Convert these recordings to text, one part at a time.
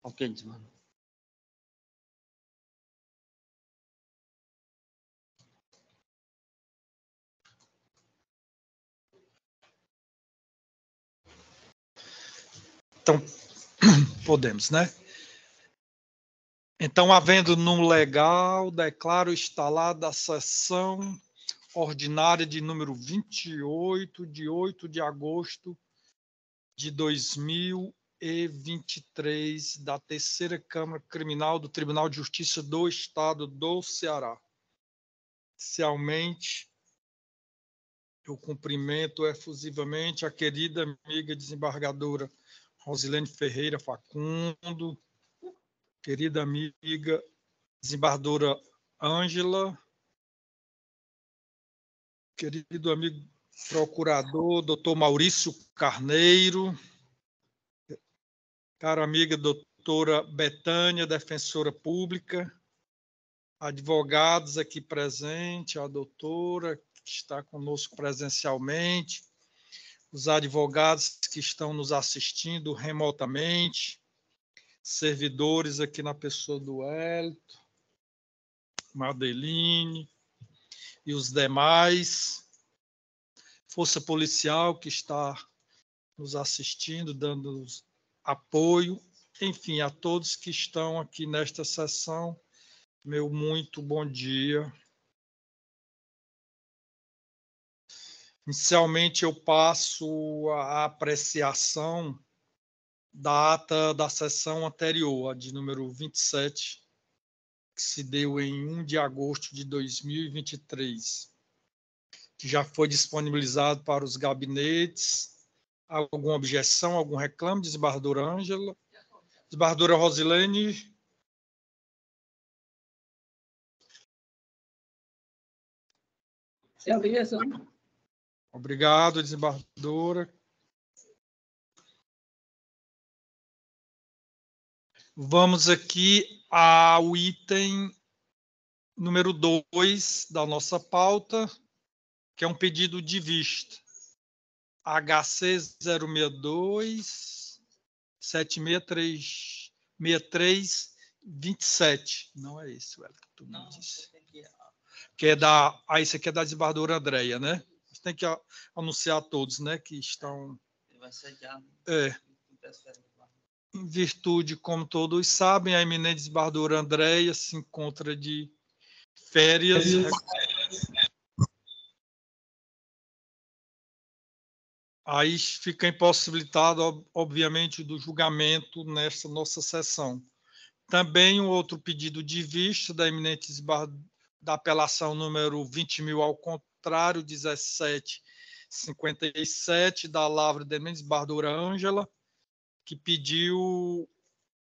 Ok, desembargador. Então, podemos, né? Então, havendo no legal, declaro instalada a sessão ordinária de número 28, de 8 de agosto de 2023, da Terceira Câmara Criminal do Tribunal de Justiça do Estado do Ceará. Inicialmente, eu cumprimento efusivamente a querida amiga desembargadora Rosilene Ferreira Facundo, querida amiga desembargadora Ângela, querido amigo procurador, doutor Maurício Carneiro, cara amiga doutora Betânia, defensora pública, advogados aqui presentes, a doutora que está conosco presencialmente, os advogados que estão nos assistindo remotamente, servidores aqui na pessoa do Hélito, Madeline e os demais, força policial que está nos assistindo, dando apoio, enfim, a todos que estão aqui nesta sessão, meu muito bom dia. Inicialmente, eu passo a apreciação da ata da sessão anterior, a de número 27, que se deu em 1 de agosto de 2023, que já foi disponibilizado para os gabinetes. Alguma objeção, algum reclame, desembargadora Ângela? Desembargadora Rosilene? Sem objeção. Obrigado, desembargadora. Vamos aqui ao item número 2 da nossa pauta, que é um pedido de vista. HC 062 76327. Não é esse, Wellington, que tu me disse. Que é esse aqui é da desembargadora Andréia, né? Você tem que anunciar a todos, né, que estão... Vai sediar. Em virtude, como todos sabem, a eminente desembargadora Andréia se encontra de férias. Aí fica impossibilitado, obviamente, do julgamento nesta nossa sessão. Também um outro pedido de vista da eminente da apelação número 20.000 ao contrário, 1757, da lavra da eminente desembargadora Ângela, que pediu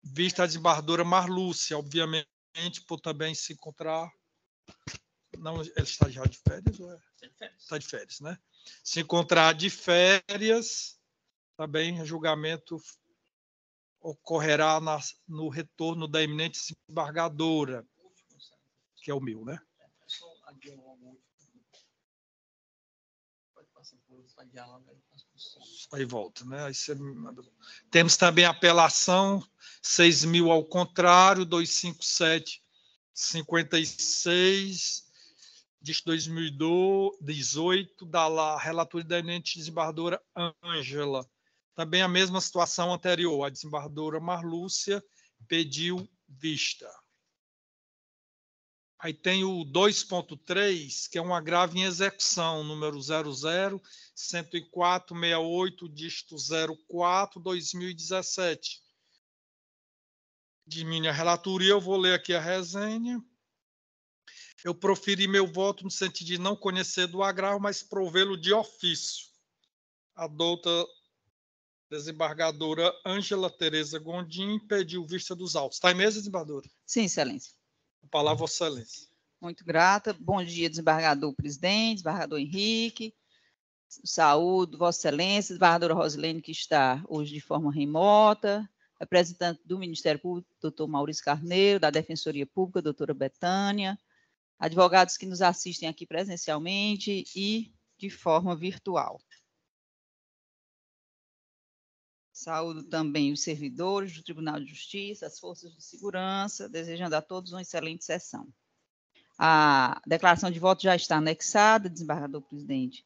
vista à desembargadora Marlúcia, obviamente, por também se encontrar... Não, ele está já de férias? Ou é? Está de férias, né? Se encontrar de férias, também o julgamento ocorrerá no retorno da eminente desembargadora, que é o meu, né? Aí volta, né? Aí você... Temos também a apelação 6.000 ao contrário, 25756 de 2018, da relatoria da eminente desembargadora Ângela. Também a mesma situação anterior, a desembargadora Marlúcia pediu vista. Aí tem o 2.3, que é um agravo em execução, número 00-104-68, dígito 04-2017. De minha relatoria, eu vou ler aqui a resenha. Eu proferi meu voto no sentido de não conhecer do agravo, mas provê-lo de ofício. A douta desembargadora Ângela Tereza Gondim pediu vista dos autos. Está em mesa, desembargadora? Sim, excelência. A palavra, vossa excelência. Muito grata. Bom dia, desembargador presidente, desembargador Henrique. Saúde, vossa excelência, desembargadora Rosilene, que está hoje de forma remota, representante do Ministério Público, doutor Maurício Carneiro, da Defensoria Pública, doutora Betânia, advogados que nos assistem aqui presencialmente e de forma virtual. Saúdo também os servidores do Tribunal de Justiça, as forças de segurança, desejando a todos uma excelente sessão. A declaração de voto já está anexada, desembargador presidente,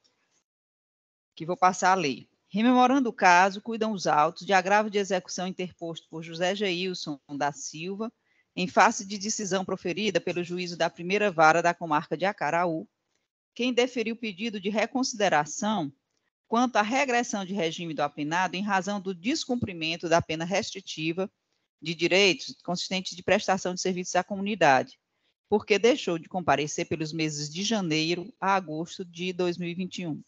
que vou passar a ler. Rememorando o caso, cuidam os autos de agravo de execução interposto por José Geilson da Silva, em face de decisão proferida pelo juízo da primeira vara da comarca de Acaraú, quem deferiu pedido de reconsideração quanto à regressão de regime do apenado em razão do descumprimento da pena restritiva de direitos consistente de prestação de serviços à comunidade, porque deixou de comparecer pelos meses de janeiro a agosto de 2021.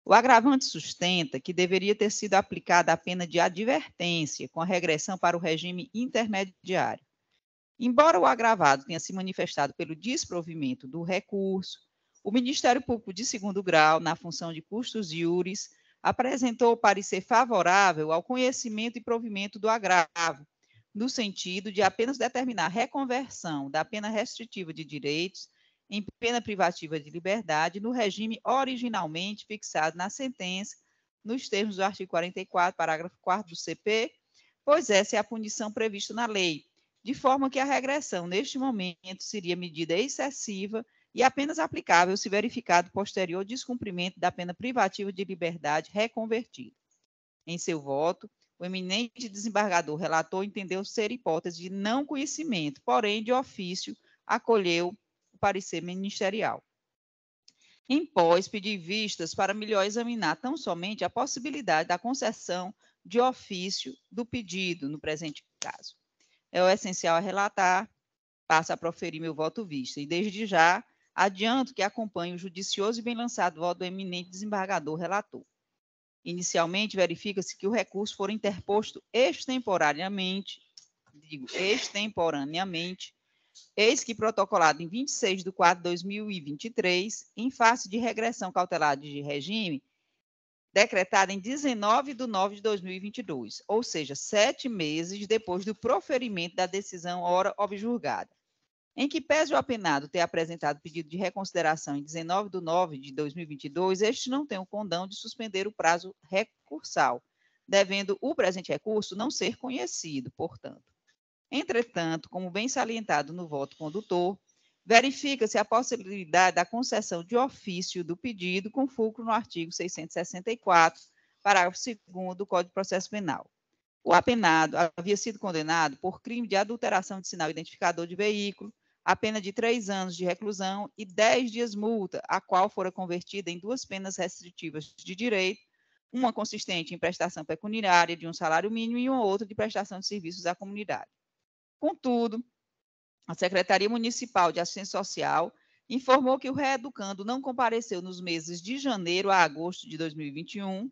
O agravante sustenta que deveria ter sido aplicada a pena de advertência com a regressão para o regime intermediário. Embora o agravado tenha se manifestado pelo desprovimento do recurso, o Ministério Público de segundo grau, na função de custos iuris, apresentou parecer favorável ao conhecimento e provimento do agravo, no sentido de apenas determinar a reconversão da pena restritiva de direitos em pena privativa de liberdade no regime originalmente fixado na sentença, nos termos do artigo 44, parágrafo 4º do CP, pois essa é a punição prevista na lei, de forma que a regressão, neste momento, seria medida excessiva e apenas aplicável se verificado posterior descumprimento da pena privativa de liberdade reconvertida. Em seu voto, o eminente desembargador relator entendeu ser hipótese de não conhecimento, porém, de ofício, acolheu o parecer ministerial. Em pós, pedi vistas para melhor examinar tão somente a possibilidade da concessão de ofício do pedido, no presente caso. É o essencial a relatar, passo a proferir meu voto vista, e desde já adianto que acompanho o judicioso e bem lançado voto do eminente desembargador relator. Inicialmente, verifica-se que o recurso for interposto extemporaneamente, eis que protocolado em 26/4/2023, em face de regressão cautelar de regime, decretada em 19/9/2022, ou seja, 7 meses depois do proferimento da decisão ora objurgada, em que pese o apenado ter apresentado pedido de reconsideração em 19/9/2022, este não tem o condão de suspender o prazo recursal, devendo o presente recurso não ser conhecido, portanto. Entretanto, como bem salientado no voto condutor, verifica-se a possibilidade da concessão de ofício do pedido com fulcro no artigo 664, parágrafo 2º do Código de Processo Penal. O apenado havia sido condenado por crime de adulteração de sinal identificador de veículo, a pena de 3 anos de reclusão e 10 dias multa, a qual fora convertida em 2 penas restritivas de direito, uma consistente em prestação pecuniária de um salário mínimo e uma outra de prestação de serviços à comunidade. Contudo, a Secretaria Municipal de Assistência Social informou que o reeducando não compareceu nos meses de janeiro a agosto de 2021,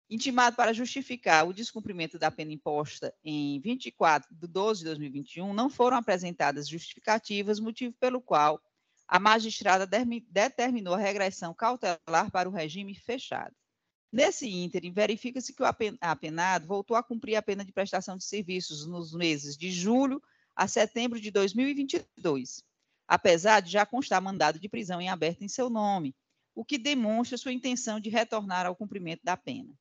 intimado para justificar o descumprimento da pena imposta em 24/12/2021, não foram apresentadas justificativas, motivo pelo qual a magistrada determinou a regressão cautelar para o regime fechado. Nesse ínterim, verifica-se que o apenado voltou a cumprir a pena de prestação de serviços nos meses de julho a setembro de 2022, apesar de já constar mandado de prisão em aberto em seu nome, o que demonstra sua intenção de retornar ao cumprimento da pena.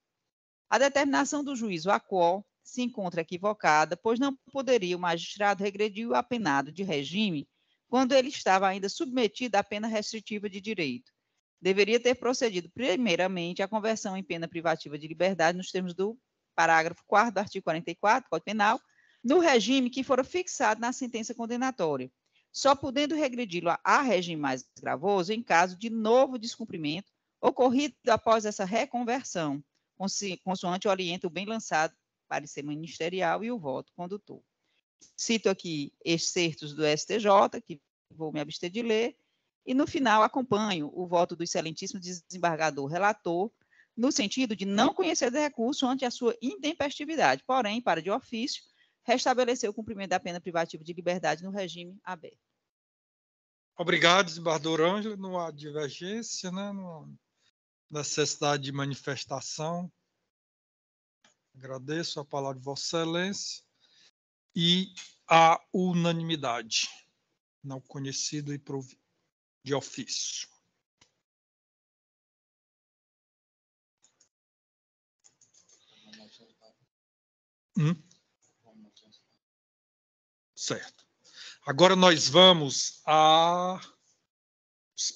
A determinação do juízo a qual se encontra equivocada, pois não poderia o magistrado regredir o apenado de regime quando ele estava ainda submetido à pena restritiva de direito. Deveria ter procedido primeiramente à conversão em pena privativa de liberdade nos termos do parágrafo 4º do artigo 44 do Código Penal, no regime que fora fixado na sentença condenatória, só podendo regredi-lo a regime mais gravoso em caso de novo descumprimento ocorrido após essa reconversão, consoante orienta o bem lançado parecer ministerial e o voto condutor. Cito aqui excertos do STJ, que vou me abster de ler, e no final acompanho o voto do excelentíssimo desembargador relator, no sentido de não conhecer do recurso ante a sua intempestividade, porém, para de ofício, restabelecer o cumprimento da pena privativa de liberdade no regime aberto. Obrigado, desembargador Ângela. Não há divergência, né? Não há necessidade de manifestação. Agradeço a palavra de Vossa Excelência. E a unanimidade, não conhecido e provido de ofício. Certo. Agora nós vamos aos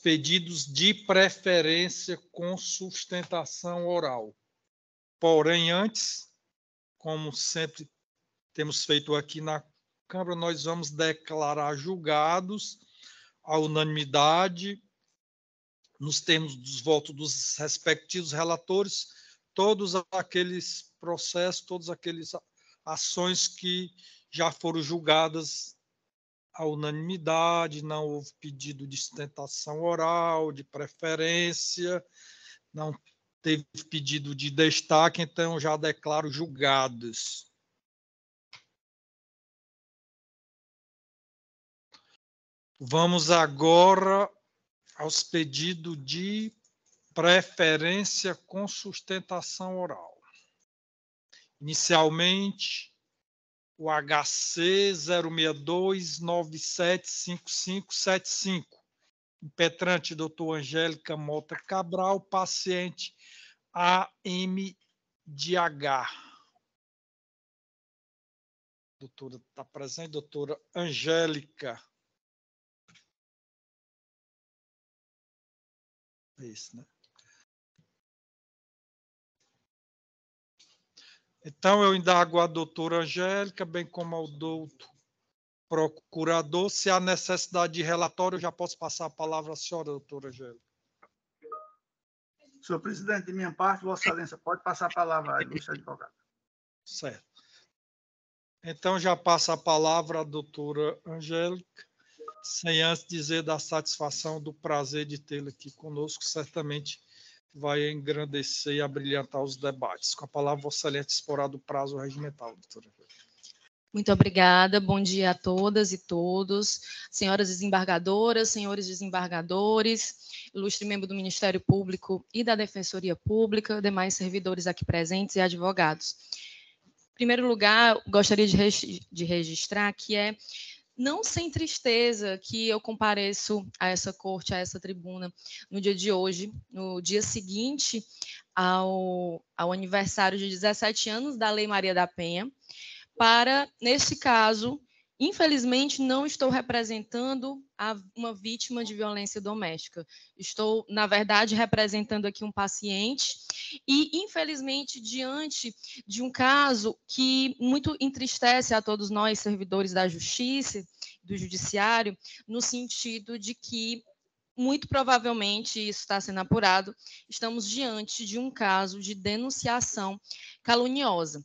pedidos de preferência com sustentação oral. Porém, antes, como sempre temos feito aqui na Câmara, nós vamos declarar julgados a unanimidade, nos termos dos votos dos respectivos relatores, todos aqueles processos, todas aquelas ações que já foram julgadas à unanimidade, não houve pedido de sustentação oral, de preferência, não teve pedido de destaque, então já declaro julgados. Vamos agora aos pedidos de preferência com sustentação oral. Inicialmente, o HC 062975575. Impetrante, doutor Angélica Mota Cabral, paciente AMDH. Doutora, está presente, doutora Angélica. Isso, né? Então, eu indago a doutora Angélica, bem como ao doutor procurador, se há necessidade de relatório, eu já posso passar a palavra à senhora, doutora Angélica. Senhor presidente, de minha parte, Vossa Excelência, pode passar a palavra à ilustre advogada. Certo. Então, já passa a palavra à doutora Angélica, sem antes dizer da satisfação, do prazer de tê-la aqui conosco, certamente vai engrandecer e abrilhantar os debates. Com a palavra, Vossa Excelência, disporá do prazo regimental, doutora. Muito obrigada, bom dia a todas e todos, senhoras desembargadoras, senhores desembargadores, ilustre membro do Ministério Público e da Defensoria Pública, demais servidores aqui presentes e advogados. Em primeiro lugar, gostaria de registrar que não sem tristeza que eu compareço a essa corte, a essa tribuna, no dia de hoje, no dia seguinte ao aniversário de 17 anos da Lei Maria da Penha, para, nesse caso, infelizmente, não estou representando uma vítima de violência doméstica. Estou, na verdade, representando aqui um paciente e, infelizmente, diante de um caso que muito entristece a todos nós, servidores da Justiça, do Judiciário, no sentido de que, muito provavelmente, isso está sendo apurado, estamos diante de um caso de denunciação caluniosa.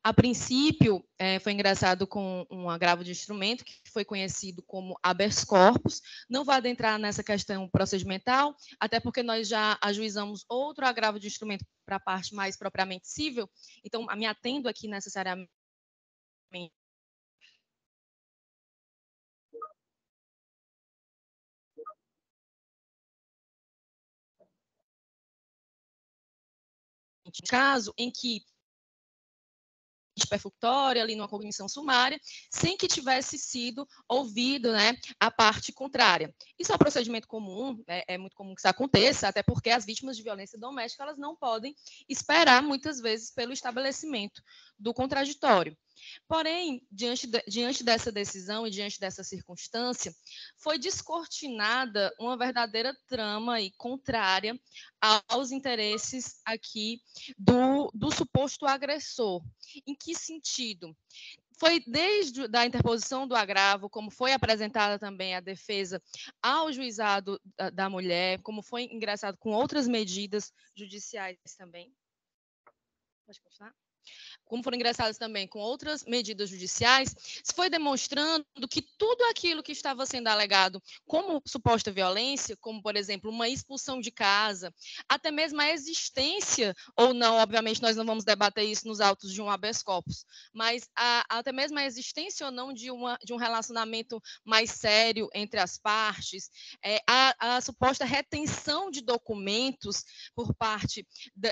A princípio, foi ingressado com um agravo de instrumento, que foi conhecido como habeas corpus. Não vou adentrar nessa questão procedimental, até porque nós já ajuizamos outro agravo de instrumento para a parte mais propriamente civil, então, me atendo aqui necessariamente caso em que perfunctória, ali numa cognição sumária, sem que tivesse sido ouvido, né, a parte contrária. Isso é um procedimento comum, é muito comum que isso aconteça, até porque as vítimas de violência doméstica elas não podem esperar, muitas vezes, pelo estabelecimento do contraditório. Porém, diante dessa decisão e diante dessa circunstância, foi descortinada uma verdadeira trama e contrária aos interesses aqui do suposto agressor. Em que sentido? Foi desde a interposição do agravo, como foi apresentada também a defesa ao juizado da mulher, como foi ingressado com outras medidas judiciais também. Pode continuar? Como foram ingressadas também com outras medidas judiciais, se foi demonstrando que tudo aquilo que estava sendo alegado como suposta violência, como, por exemplo, uma expulsão de casa, até mesmo a existência, ou não, obviamente nós não vamos debater isso nos autos de um habeas corpus, mas até mesmo a existência ou não de um relacionamento mais sério entre as partes, a suposta retenção de documentos por parte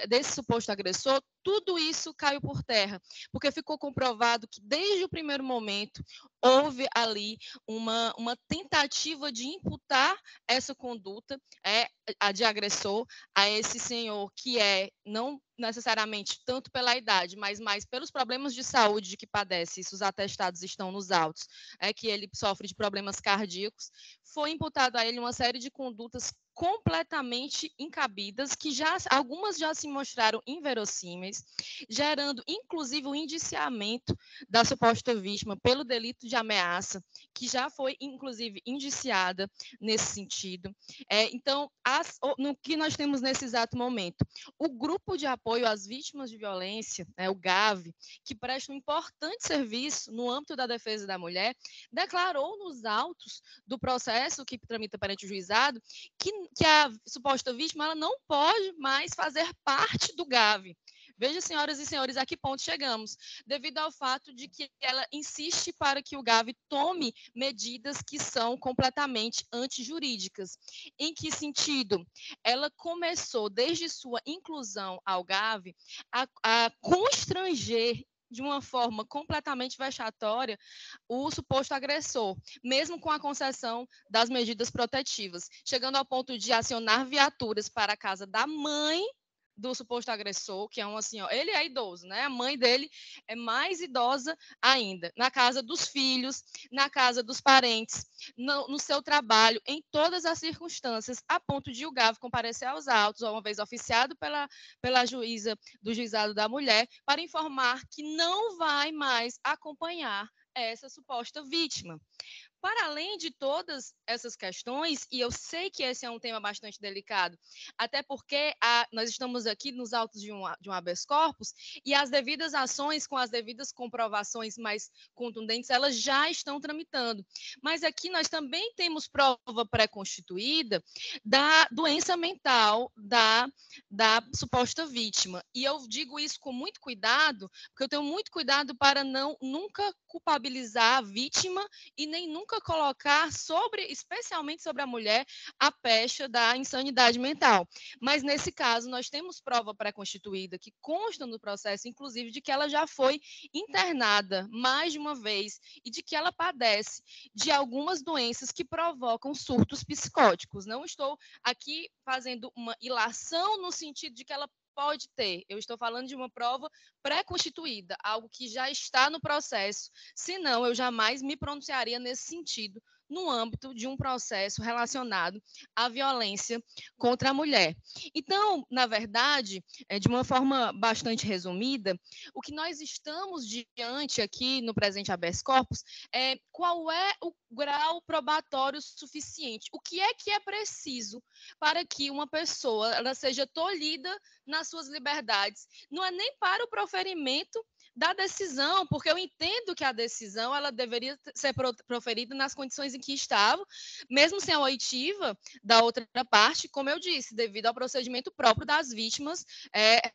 desse suposto agressor, tudo isso caiu por terra, porque ficou comprovado que, desde o primeiro momento, houve ali uma tentativa de imputar essa conduta a de agressor a esse senhor, que não necessariamente tanto pela idade, mas mais pelos problemas de saúde de que padece, isso os atestados estão nos autos, que ele sofre de problemas cardíacos, foi imputado a ele uma série de condutas completamente incabidas, que algumas já se mostraram inverossímeis, gerando inclusive o indiciamento da suposta vítima pelo delito de ameaça, que já foi inclusive indiciada nesse sentido. Então, no que nós temos nesse exato momento, o grupo de apoio às vítimas de violência, o GAV, que presta um importante serviço no âmbito da defesa da mulher, declarou nos autos do processo que tramita perante o juizado que a suposta vítima ela não pode mais fazer parte do GAV. Veja, senhoras e senhores, a que ponto chegamos, devido ao fato de que ela insiste para que o GAV tome medidas que são completamente antijurídicas. Em que sentido? Ela começou, desde sua inclusão ao GAV, a constranger de uma forma completamente vexatória o suposto agressor, mesmo com a concessão das medidas protetivas, chegando ao ponto de acionar viaturas para a casa da mãe do suposto agressor, que é uma senhora, ele é idoso, né? A mãe dele é mais idosa ainda, na casa dos filhos, na casa dos parentes, no seu trabalho, em todas as circunstâncias, a ponto de o GAV comparecer aos autos, uma vez oficiado pela juíza do Juizado da Mulher, para informar que não vai mais acompanhar essa suposta vítima. Para além de todas essas questões, e eu sei que esse é um tema bastante delicado, até porque nós estamos aqui nos autos de um habeas corpus, e as devidas ações, com as devidas comprovações mais contundentes, elas já estão tramitando. Mas aqui nós também temos prova pré-constituída da doença mental da suposta vítima. E eu digo isso com muito cuidado, porque eu tenho muito cuidado para nunca culpabilizar a vítima e nem nunca colocar especialmente sobre a mulher, a pecha da insanidade mental. Mas, nesse caso, nós temos prova pré-constituída que consta no processo, inclusive, de que ela já foi internada mais de uma vez e de que ela padece de algumas doenças que provocam surtos psicóticos. Não estou aqui fazendo uma ilação no sentido de que ela pode ter. Eu estou falando de uma prova pré-constituída, algo que já está no processo. Senão, eu jamais me pronunciaria nesse sentido no âmbito de um processo relacionado à violência contra a mulher. Então, na verdade, de uma forma bastante resumida, o que nós estamos diante aqui no presente habeas corpus é qual é o grau probatório suficiente. O que é preciso para que uma pessoa ela seja tolhida nas suas liberdades? Não é nem para o proferimento da decisão, porque eu entendo que a decisão ela deveria ser proferida nas condições em que estava, mesmo sem a oitiva da outra parte, como eu disse, devido ao procedimento próprio das vítimas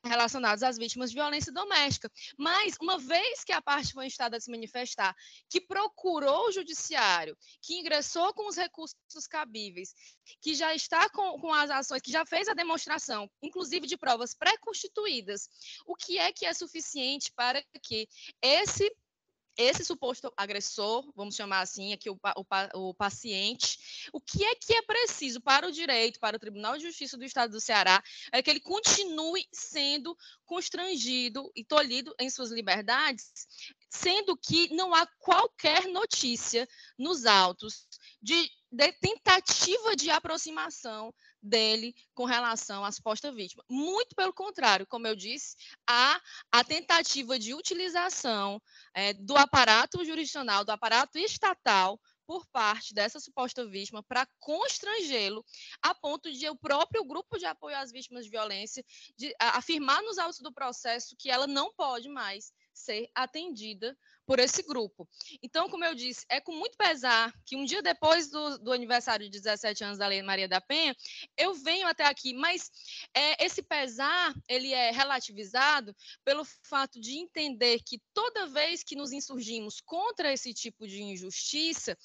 relacionadas às vítimas de violência doméstica. Mas, uma vez que a parte foi instada a se manifestar, que procurou o judiciário, que ingressou com os recursos cabíveis, que já está com as ações, que já fez a demonstração, inclusive de provas pré-constituídas, o que é suficiente para que esse suposto agressor, vamos chamar assim, aqui o paciente, o que é preciso para o direito, para o Tribunal de Justiça do Estado do Ceará, é que ele continue sendo constrangido e tolhido em suas liberdades, sendo que não há qualquer notícia nos autos de tentativa de aproximação dele com relação à suposta vítima. Muito pelo contrário, como eu disse, há a tentativa de utilização do aparato jurisdicional, do aparato estatal, por parte dessa suposta vítima para constrangê-lo a ponto de o próprio grupo de apoio às vítimas de violência afirmar nos autos do processo que ela não pode mais ser atendida por esse grupo. Então, como eu disse, é com muito pesar que um dia depois do aniversário de 17 anos da Lei Maria da Penha, eu venho até aqui, mas esse pesar, ele é relativizado pelo fato de entender que toda vez que nos insurgimos contra esse tipo de injustiça,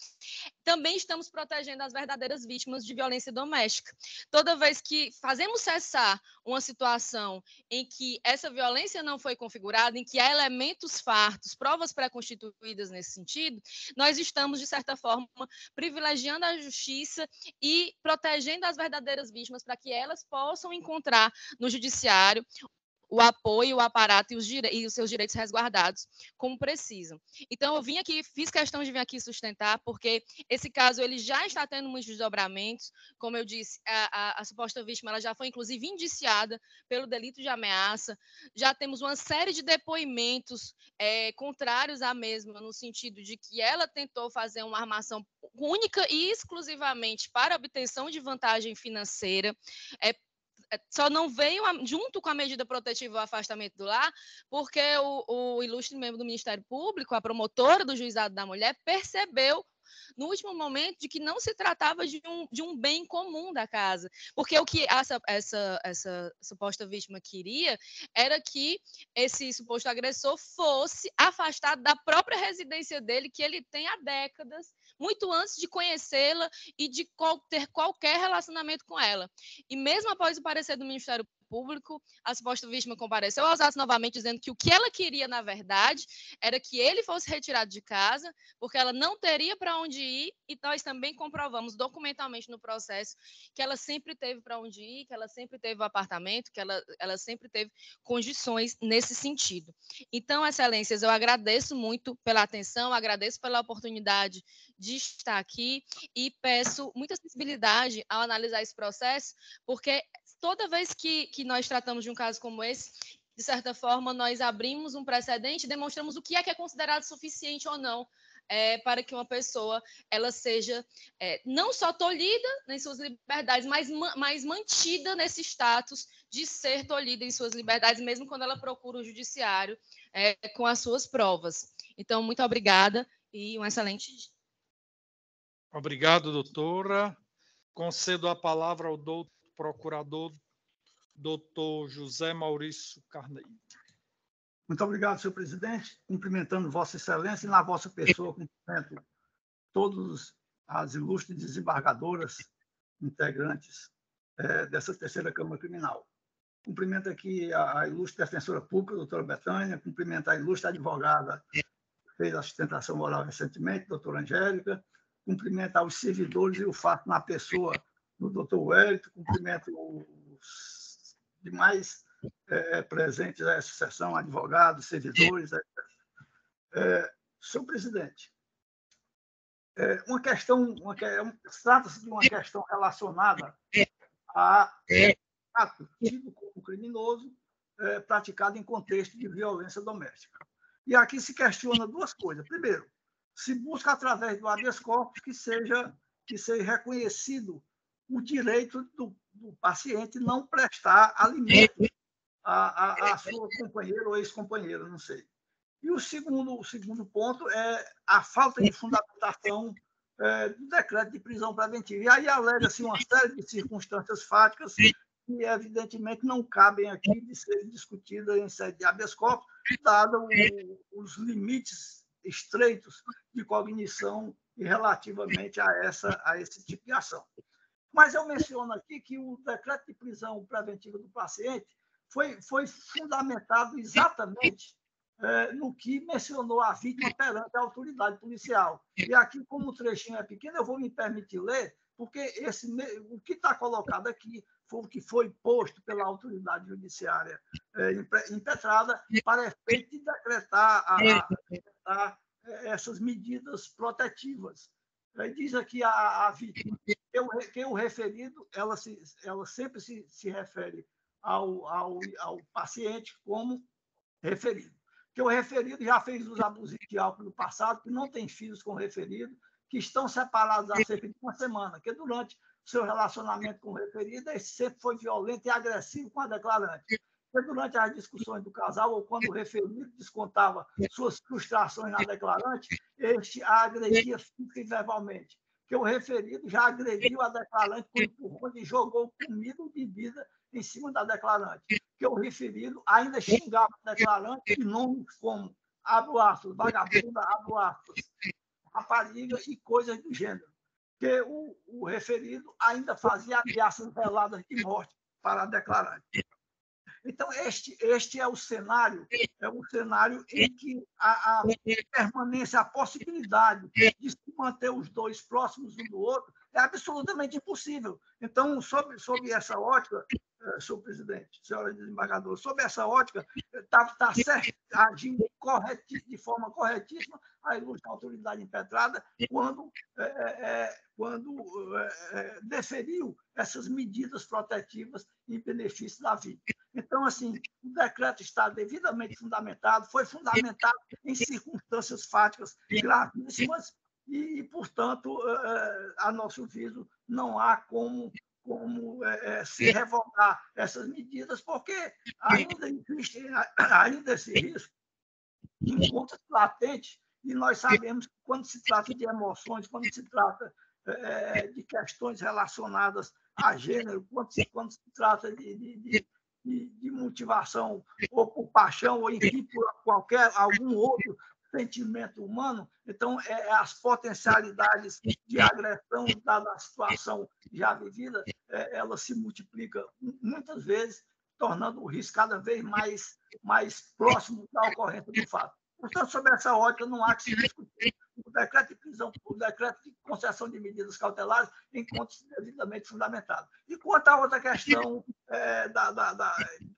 também estamos protegendo as verdadeiras vítimas de violência doméstica. Toda vez que fazemos cessar uma situação em que essa violência não foi configurada, em que há elementos fartos, provas pré constituídas nesse sentido, nós estamos, de certa forma, privilegiando a justiça e protegendo as verdadeiras vítimas para que elas possam encontrar no judiciário o apoio, o aparato e os seus direitos resguardados, como precisam. Então, eu vim aqui, fiz questão de vir aqui sustentar, porque esse caso ele já está tendo muitos desdobramentos. Como eu disse, a suposta vítima ela já foi, inclusive, indiciada pelo delito de ameaça. Já temos uma série de depoimentos contrários à mesma, no sentido de que ela tentou fazer uma armação única e exclusivamente para obtenção de vantagem financeira, só não veio junto com a medida protetiva o afastamento do lar, porque o ilustre membro do Ministério Público, a promotora do Juizado da Mulher, percebeu no último momento de que não se tratava de um bem comum da casa, porque o que essa suposta vítima queria era que esse suposto agressor fosse afastado da própria residência dele, que ele tem há décadas, muito antes de conhecê-la e de ter qualquer relacionamento com ela. E mesmo após o parecer do Ministério Público, a suposta vítima compareceu aos atos novamente, dizendo que o que ela queria, na verdade, era que ele fosse retirado de casa, porque ela não teria para onde ir, e nós também comprovamos documentalmente no processo que ela sempre teve para onde ir, que ela sempre teve o apartamento, que ela sempre teve condições nesse sentido. Então, excelências, eu agradeço muito pela atenção, agradeço pela oportunidade de estar aqui e peço muita sensibilidade ao analisar esse processo, porque toda vez que nós tratamos de um caso como esse, de certa forma, nós abrimos um precedente e demonstramos o que é considerado suficiente ou não para que uma pessoa ela seja não só tolhida em suas liberdades, mas mantida nesse status de ser tolhida em suas liberdades, mesmo quando ela procura o judiciário com as suas provas. Então, muito obrigada e um excelente dia. Obrigado, doutora. Concedo a palavra ao procurador, doutor José Maurício Carneiro. Muito obrigado, senhor presidente. Cumprimentando Vossa Excelência e, na vossa pessoa, cumprimento todas as ilustres desembargadoras integrantes dessa terceira Câmara Criminal. Cumprimento aqui a ilustre defensora pública, doutora Betânia, cumprimento a ilustre advogada que fez a sustentação oral recentemente, doutora Angélica, cumprimento aos servidores e o fato na pessoa do doutor Wellington, cumprimento os demais presentes a essa sessão, advogados, servidores. Senhor presidente, trata-se de uma questão relacionada a ato tido como criminoso praticado em contexto de violência doméstica. E aqui se questiona duas coisas. Primeiro, se busca, através do habeas corpus, que seja reconhecido o direito do paciente não prestar alimento a sua companheira ou ex-companheira, não sei. E o segundo ponto é a falta de fundamentação do decreto de prisão preventiva. E aí alega-se uma série de circunstâncias fáticas que, evidentemente, não cabem aqui de serem discutidas em sede de habeas corpus, dado os limites estreitos de cognição e relativamente a esse tipo de ação. Mas eu menciono aqui que o decreto de prisão preventiva do paciente foi fundamentado exatamente no que mencionou a vítima perante a autoridade policial. E aqui, como o trechinho é pequeno, eu vou me permitir ler, porque o que está colocado aqui foi o que foi posto pela autoridade judiciária impetrada para efeito de decretar essas medidas protetivas. Diz aqui a vítima que o referido ela sempre se refere ao paciente como referido. Que o referido já fez uso abusivo de álcool no passado, que não tem filhos com o referido, que estão separados há cerca de uma semana, que durante o seu relacionamento com o referido, ele sempre foi violento e agressivo com a declarante. Que durante as discussões do casal, ou quando o referido descontava suas frustrações na declarante, este a agredia física e verbalmente. Que o referido já agrediu a declarante por empurrões e jogou comida e bebida em cima da declarante. Que o referido ainda xingava a declarante de nomes como, abro aspas, vagabunda, abro aspas, rapariga e coisas do gênero. Que o referido ainda fazia ameaças veladas de morte para a declarante. Então, este é um cenário em que a permanência, a possibilidade de se manter os dois próximos um do outro é absolutamente impossível. Então, sob essa ótica, senhor presidente, senhora desembargadora, sob essa ótica, está agindo de forma corretíssima a ilustre autoridade impetrada quando deferiu essas medidas protetivas em benefício da vida. Então, assim, o decreto está devidamente fundamentado, foi fundamentado em circunstâncias fáticas gravíssimas e portanto, a nosso juízo, não há como se revogar essas medidas, porque ainda existe esse risco, encontra-se latente, e nós sabemos que quando se trata de emoções, quando se trata de questões relacionadas a gênero, quando se trata de motivação ou por paixão, ou enfim, por algum outro sentimento humano, então as potencialidades de agressão da situação já vivida, ela se multiplica muitas vezes, tornando o risco cada vez mais próximo da ocorrência do fato. Portanto, sobre essa ótica, não há que se discutir. O decreto de prisão, o decreto de concessão de medidas cautelares encontra-se devidamente fundamentado. E quanto à outra questão que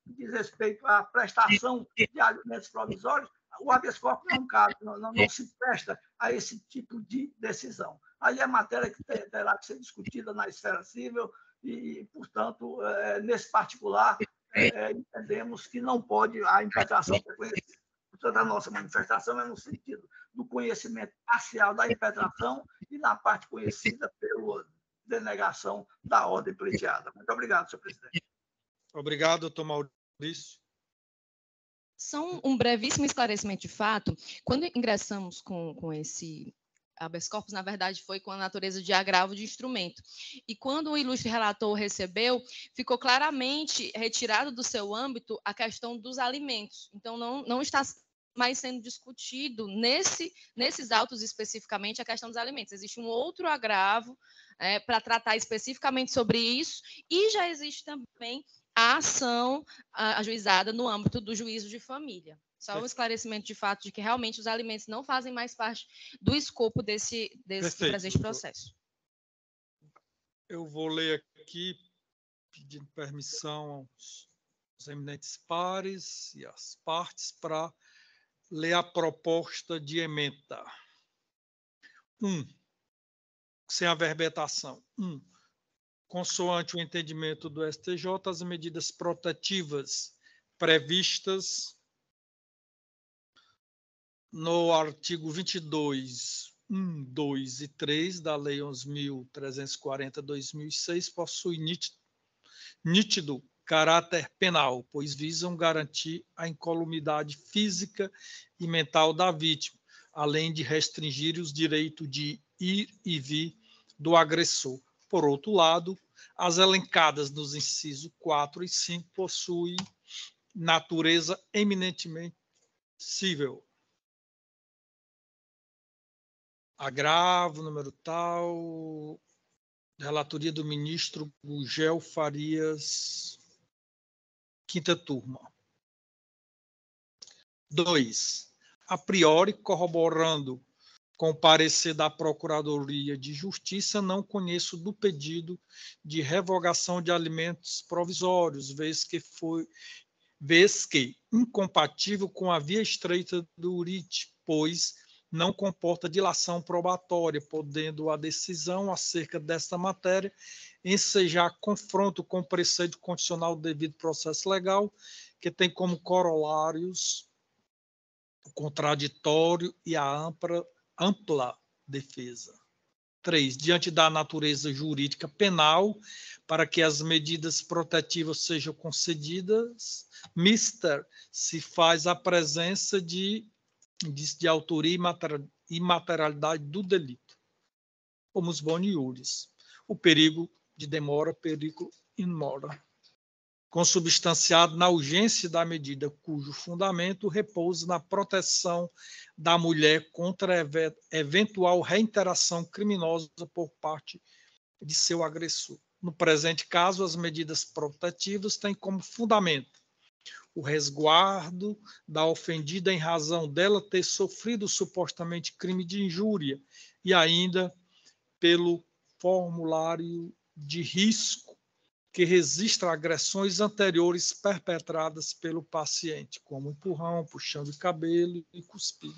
diz respeito à prestação de alimentos provisórios, o habeas corpus é um caso, não se presta a esse tipo de decisão. Aí é matéria que terá que ser discutida na esfera civil e, portanto, nesse particular, entendemos que não pode a impetração ser conhecida. Portanto, a nossa manifestação é no sentido do conhecimento parcial da impetração e na parte conhecida pela denegação da ordem pleiteada. Muito obrigado, senhor presidente. Obrigado, doutor Maurício. Só um brevíssimo esclarecimento de fato. Quando ingressamos com esse habeas corpus, na verdade, foi com a natureza de agravo de instrumento. E quando o ilustre relator recebeu, ficou claramente retirado do seu âmbito a questão dos alimentos. Então, não está mais sendo discutido nesses autos especificamente a questão dos alimentos. Existe um outro agravo para tratar especificamente sobre isso, e já existe também a ação ajuizada no âmbito do juízo de família. Só um esclarecimento de fato de que realmente os alimentos não fazem mais parte do escopo desse presente processo. Eu vou ler aqui, pedindo permissão aos eminentes pares e às partes para ler a proposta de emenda. 1. Sem a verbetação. 1. Consoante o entendimento do STJ, as medidas protetivas previstas no artigo 22, 1, 2 e 3 da Lei 11.340/2006 possuem nítido caráter penal, pois visam garantir a incolumidade física e mental da vítima, além de restringir os direitos de ir e vir do agressor. Por outro lado, as elencadas nos incisos 4 e 5 possuem natureza eminentemente civil. Agravo, número tal, relatoria do ministro Gugel Farias, quinta turma. 2. A priori, corroborando com o parecer da Procuradoria de Justiça, não conheço do pedido de revogação de alimentos provisórios, vez que incompatível com a via estreita do URIT, pois não comporta dilação probatória, podendo a decisão acerca desta matéria ensejar confronto com o preceito constitucional do devido processo legal, que tem como corolários o contraditório e a ampla defesa. 3. Diante da natureza jurídica penal, para que as medidas protetivas sejam concedidas, se faz a presença de autoria e materialidade do delito. Comus boni iuris. O perigo de demora, perigo in mora. Consubstanciado na urgência da medida cujo fundamento repousa na proteção da mulher contra eventual reiteração criminosa por parte de seu agressor. No presente caso, as medidas protetivas têm como fundamento o resguardo da ofendida em razão dela ter sofrido supostamente crime de injúria e ainda pelo formulário de risco que registra agressões anteriores perpetradas pelo paciente, como empurrão, puxão de cabelo e cuspir.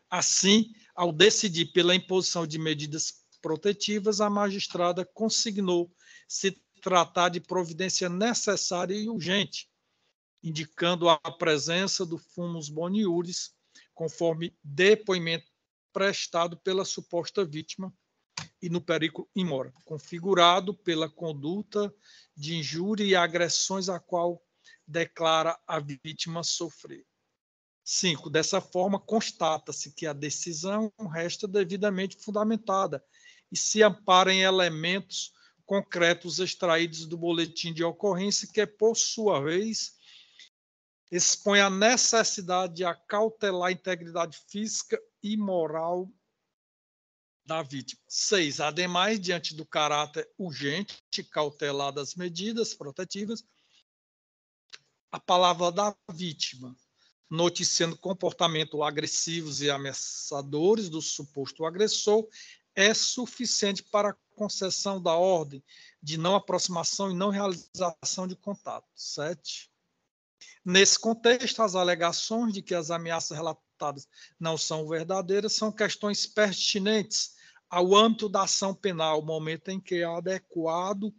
Assim, ao decidir pela imposição de medidas protetivas, a magistrada consignou se tratar de providência necessária e urgente, indicando a presença do fumus boniuris, conforme depoimento prestado pela suposta vítima e no periculo in mora, configurado pela conduta de injúria e agressões a qual declara a vítima sofrer. 5. Dessa forma, constata-se que a decisão resta devidamente fundamentada e se ampara em elementos concretos extraídos do boletim de ocorrência, que, por sua vez, expõe a necessidade de acautelar a integridade física e moral da vítima. 6. Ademais, diante do caráter urgente e cautelar das medidas protetivas, a palavra da vítima, noticiando comportamentos agressivos e ameaçadores do suposto agressor, é suficiente para a concessão da ordem de não aproximação e não realização de contato. 7. Nesse contexto, as alegações de que as ameaças relatadas não são verdadeiras são questões pertinentes ao âmbito da ação penal, momento em que é adequado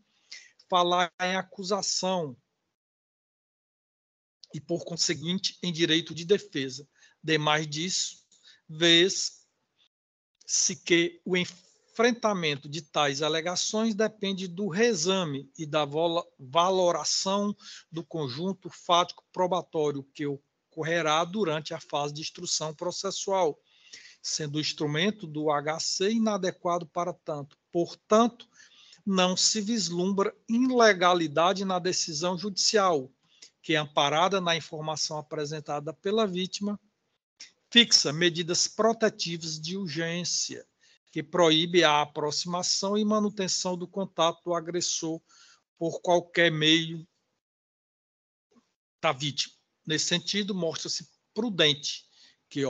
falar em acusação e, por conseguinte, em direito de defesa. Demais disso, vê-se que o enfrentamento de tais alegações depende do reexame e da valoração do conjunto fático probatório que ocorrerá durante a fase de instrução processual, sendo o instrumento do HC inadequado para tanto. Portanto, não se vislumbra ilegalidade na decisão judicial, que é amparada na informação apresentada pela vítima, fixa medidas protetivas de urgência, que proíbe a aproximação e manutenção do contato do agressor por qualquer meio da vítima. Nesse sentido, mostra-se prudente que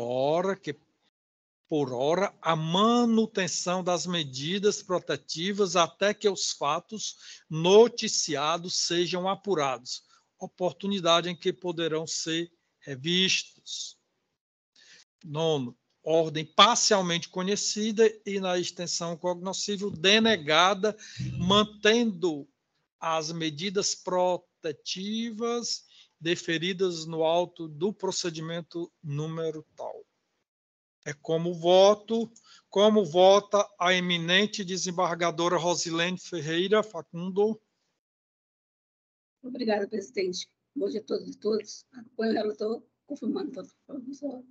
por hora, a manutenção das medidas protetivas até que os fatos noticiados sejam apurados, oportunidade em que poderão ser revistos. 9. Ordem parcialmente conhecida e na extensão cognoscível denegada, mantendo as medidas protetivas deferidas no auto do procedimento número tal. É como vota a eminente desembargadora Rosilene Ferreira Facundo. Obrigada, presidente. Bom dia a todos e todas. Acompanho o relator, confirmando todo o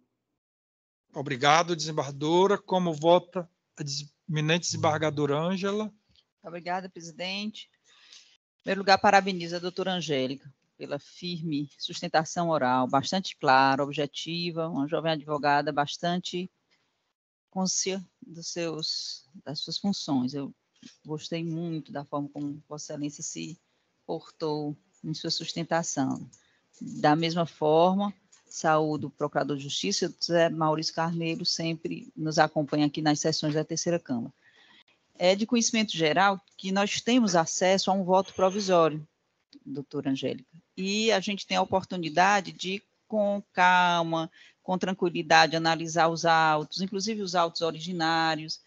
Obrigado, desembargadora. Como vota a eminente desembargadora Ângela? Obrigada, presidente. Em primeiro lugar, parabenizo a doutora Angélica pela firme sustentação oral, bastante clara, objetiva, uma jovem advogada bastante consciente das suas funções. Eu gostei muito da forma como Vossa Excelência se portou em sua sustentação. Da mesma forma, saúdo o Procurador de Justiça, José Maurício Carneiro, sempre nos acompanha aqui nas sessões da Terceira Câmara. É de conhecimento geral que nós temos acesso a um voto provisório, doutora Angélica, e a gente tem a oportunidade de, com calma, com tranquilidade, analisar os autos, inclusive os autos originários,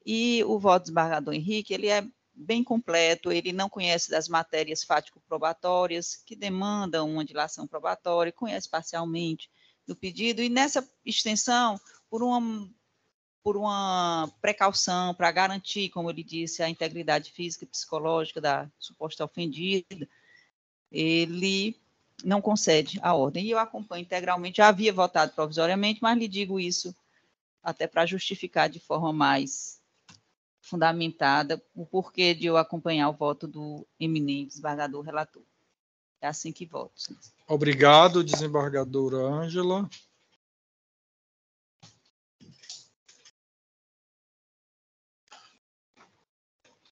e o voto do desembargador Henrique, ele é bem completo, ele não conhece das matérias fático-probatórias, que demandam uma dilação probatória, conhece parcialmente do pedido, e nessa extensão, por uma precaução para garantir, como ele disse, a integridade física e psicológica da suposta ofendida, ele não concede a ordem. E eu acompanho integralmente, já havia votado provisoriamente, mas lhe digo isso até para justificar de forma mais fundamentada o porquê de eu acompanhar o voto do eminente desembargador relator. É assim que voto. Sim. Obrigado, desembargadora Ângela.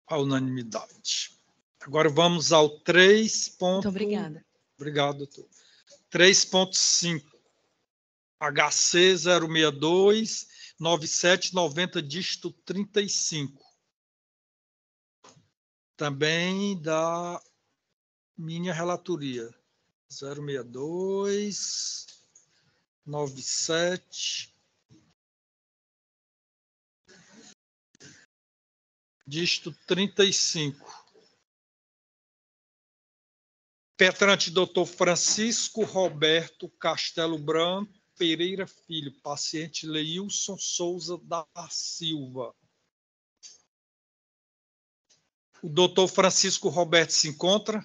A unanimidade. Agora vamos ao 3. Muito obrigada. Obrigado, doutor. 3.5. HC 062 9790 dígito 35. Também da minha relatoria. 062 97 dígito 35. Petrante, doutor Francisco Roberto Castelo Branco Pereira Filho, paciente Leilson Souza da Silva. O doutor Francisco Roberto se encontra?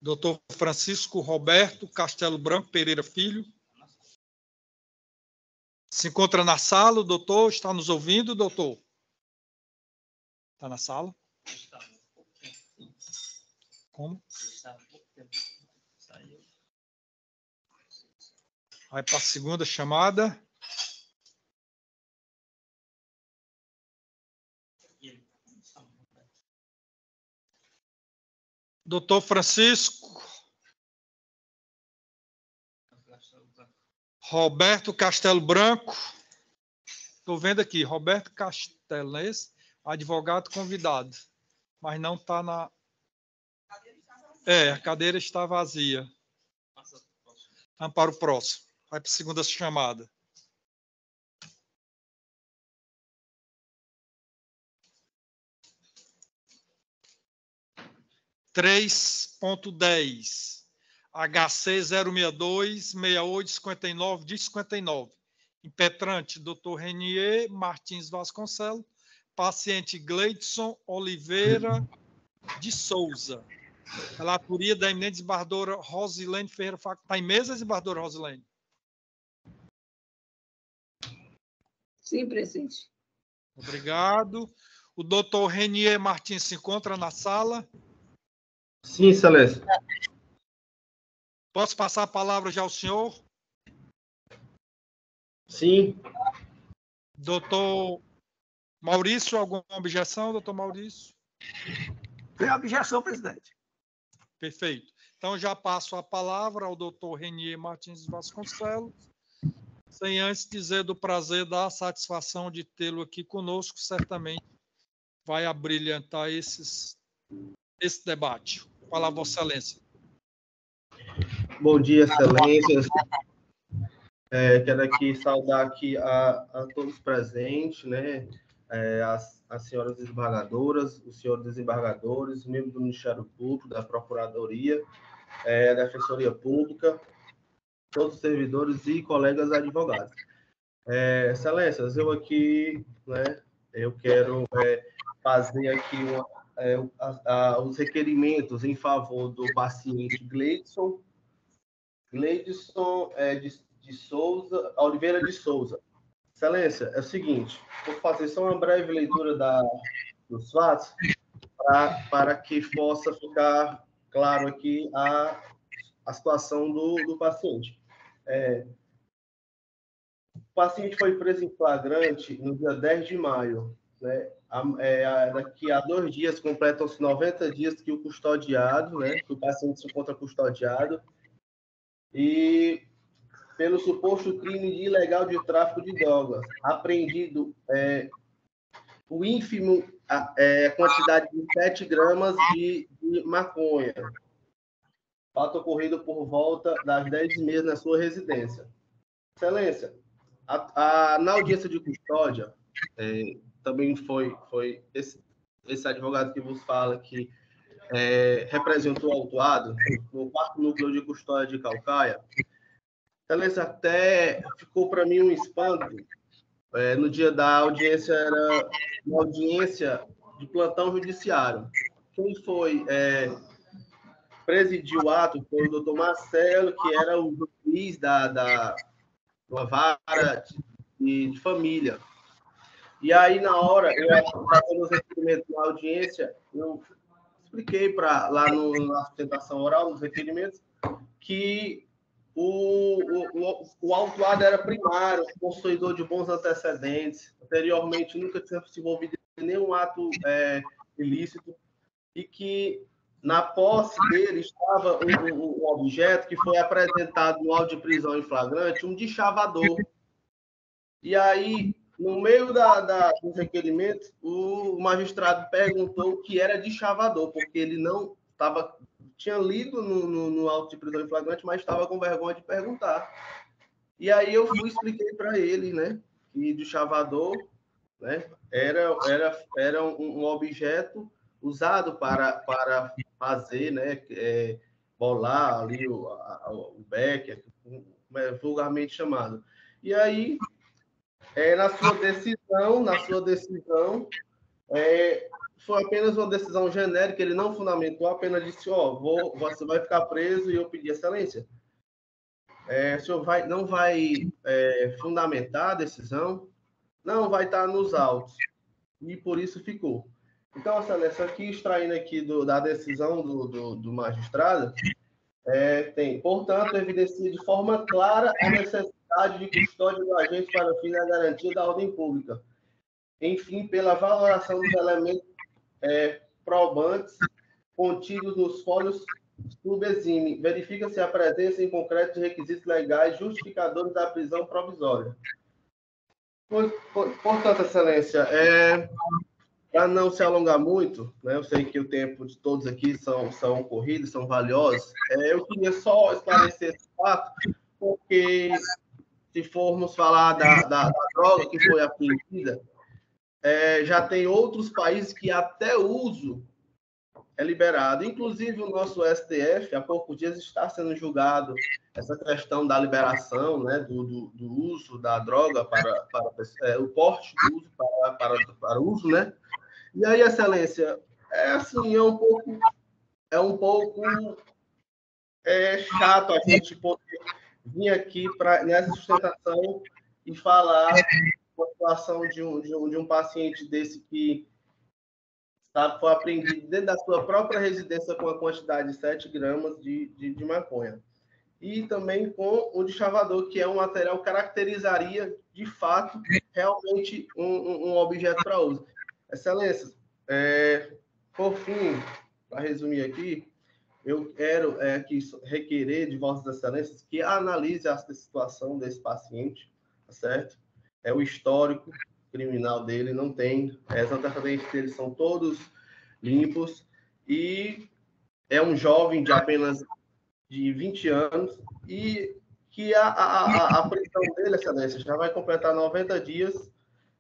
Doutor Francisco Roberto Castelo Branco Pereira Filho. Se encontra na sala, o doutor? Está nos ouvindo, doutor? Está na sala? Como? Vai para a segunda chamada. Doutor Francisco Roberto Castelo Branco. Estou vendo aqui, Roberto Castelo, não é esse? Advogado convidado. Mas não está na... a cadeira está vazia. Vamos para o próximo. Vai para a segunda chamada. (3.10) HC 062 68 59 59. Impetrante, doutor Renier Martins Vasconcelos, paciente Gleidson Oliveira de Souza. Relatoria da eminente desembargadora Rosilene Ferreira Faco. Está em mesa, desembargadora Rosilene? Sim, presidente. Obrigado. O doutor Renier Martins se encontra na sala? Sim, excelência. Posso passar a palavra já ao senhor? Sim. Doutor Maurício, alguma objeção, doutor Maurício? Tem objeção, presidente. Perfeito. Então, já passo a palavra ao doutor Renier Martins Vasconcelos, sem antes dizer do prazer, da satisfação de tê-lo aqui conosco, certamente vai abrilhantar esse debate. Fala, Vossa Excelência. Bom dia, excelências. Quero aqui saudar aqui a todos presentes, né? As senhoras desembargadoras, os senhores desembargadores, membros do Ministério Público, da Procuradoria, da Defensoria Pública, todos os servidores e colegas advogados. Excelências, eu aqui, né, eu quero fazer aqui os requerimentos em favor do paciente Gleidson de Souza, Oliveira de Souza. Excelência, é o seguinte, vou fazer só uma breve leitura dos fatos para que possa ficar claro aqui a situação do paciente. O paciente foi preso em flagrante no dia 10 de maio. Né? Daqui a 2 dias completam-se 90 dias que o custodiado, né, que o paciente se encontra custodiado, e pelo suposto crime de ilegal de tráfico de drogas, apreendido o ínfimo quantidade de 7 gramas de maconha. Fato ocorrido por volta das 10h30 na sua residência. Excelência, na audiência de custódia, também foi esse advogado que vos fala que representou o autuado no 4º núcleo de custódia de Caucaia. Excelência, até ficou para mim um espanto. No dia da audiência, era uma audiência de plantão judiciário. Quem foi presidiu o ato foi o doutor Marcelo, que era o juiz da vara de família. E aí, na hora, eu fazendo os requerimentos na audiência, eu expliquei lá na sustentação oral, nos requerimentos, que o autuado era primário, possuidor de bons antecedentes, anteriormente nunca tinha se envolvido em nenhum ato ilícito, e que na posse dele estava um objeto que foi apresentado no auto de prisão em flagrante, um deschavador. E aí, no meio dos requerimentos, o magistrado perguntou o que era deschavador, porque ele não tinha lido no auto de prisão em flagrante, mas estava com vergonha de perguntar. E aí eu expliquei para ele, né, que deschavador, né, era um objeto usado para fazer, né, bolar ali o becker, vulgarmente chamado. E aí, na sua decisão, foi apenas uma decisão genérica, ele não fundamentou, apenas disse, você vai ficar preso, e eu pedi excelência. O senhor não vai fundamentar a decisão? Não, vai estar nos autos. E por isso ficou. Então, excelência, aqui extraindo aqui da decisão do magistrado, tem, portanto, evidencia de forma clara a necessidade de custódia do agente para o fim da garantia da ordem pública. Enfim, pela valoração dos elementos probantes contidos nos folhos subexime, verifica-se a presença em concreto de requisitos legais justificadores da prisão provisória. Portanto, excelência, para não se alongar muito, né, eu sei que o tempo de todos aqui são corridos, são valiosos, eu queria só esclarecer esse fato, porque se formos falar da droga que foi apreendida, já tem outros países que até o uso é liberado. Inclusive, o nosso STF, há poucos dias, está sendo julgado essa questão da liberação, né, do uso da droga para o porte do uso para uso, né? E aí, excelência, é um pouco chato a gente poder vir aqui nessa sustentação e falar uma situação de um paciente desse que foi apreendido dentro da sua própria residência com a quantidade de 7 gramas de maconha. E também com o deschavador, que é um material que caracterizaria, de fato, realmente um objeto para uso. Excelências, por fim, para resumir aqui, eu quero requerer de Vossas Excelências que analise a situação desse paciente, tá certo? O histórico criminal dele, não tem, os antecedentes dele são todos limpos, e é um jovem de apenas de 20 anos, e que a prisão dele, excelência, já vai completar 90 dias,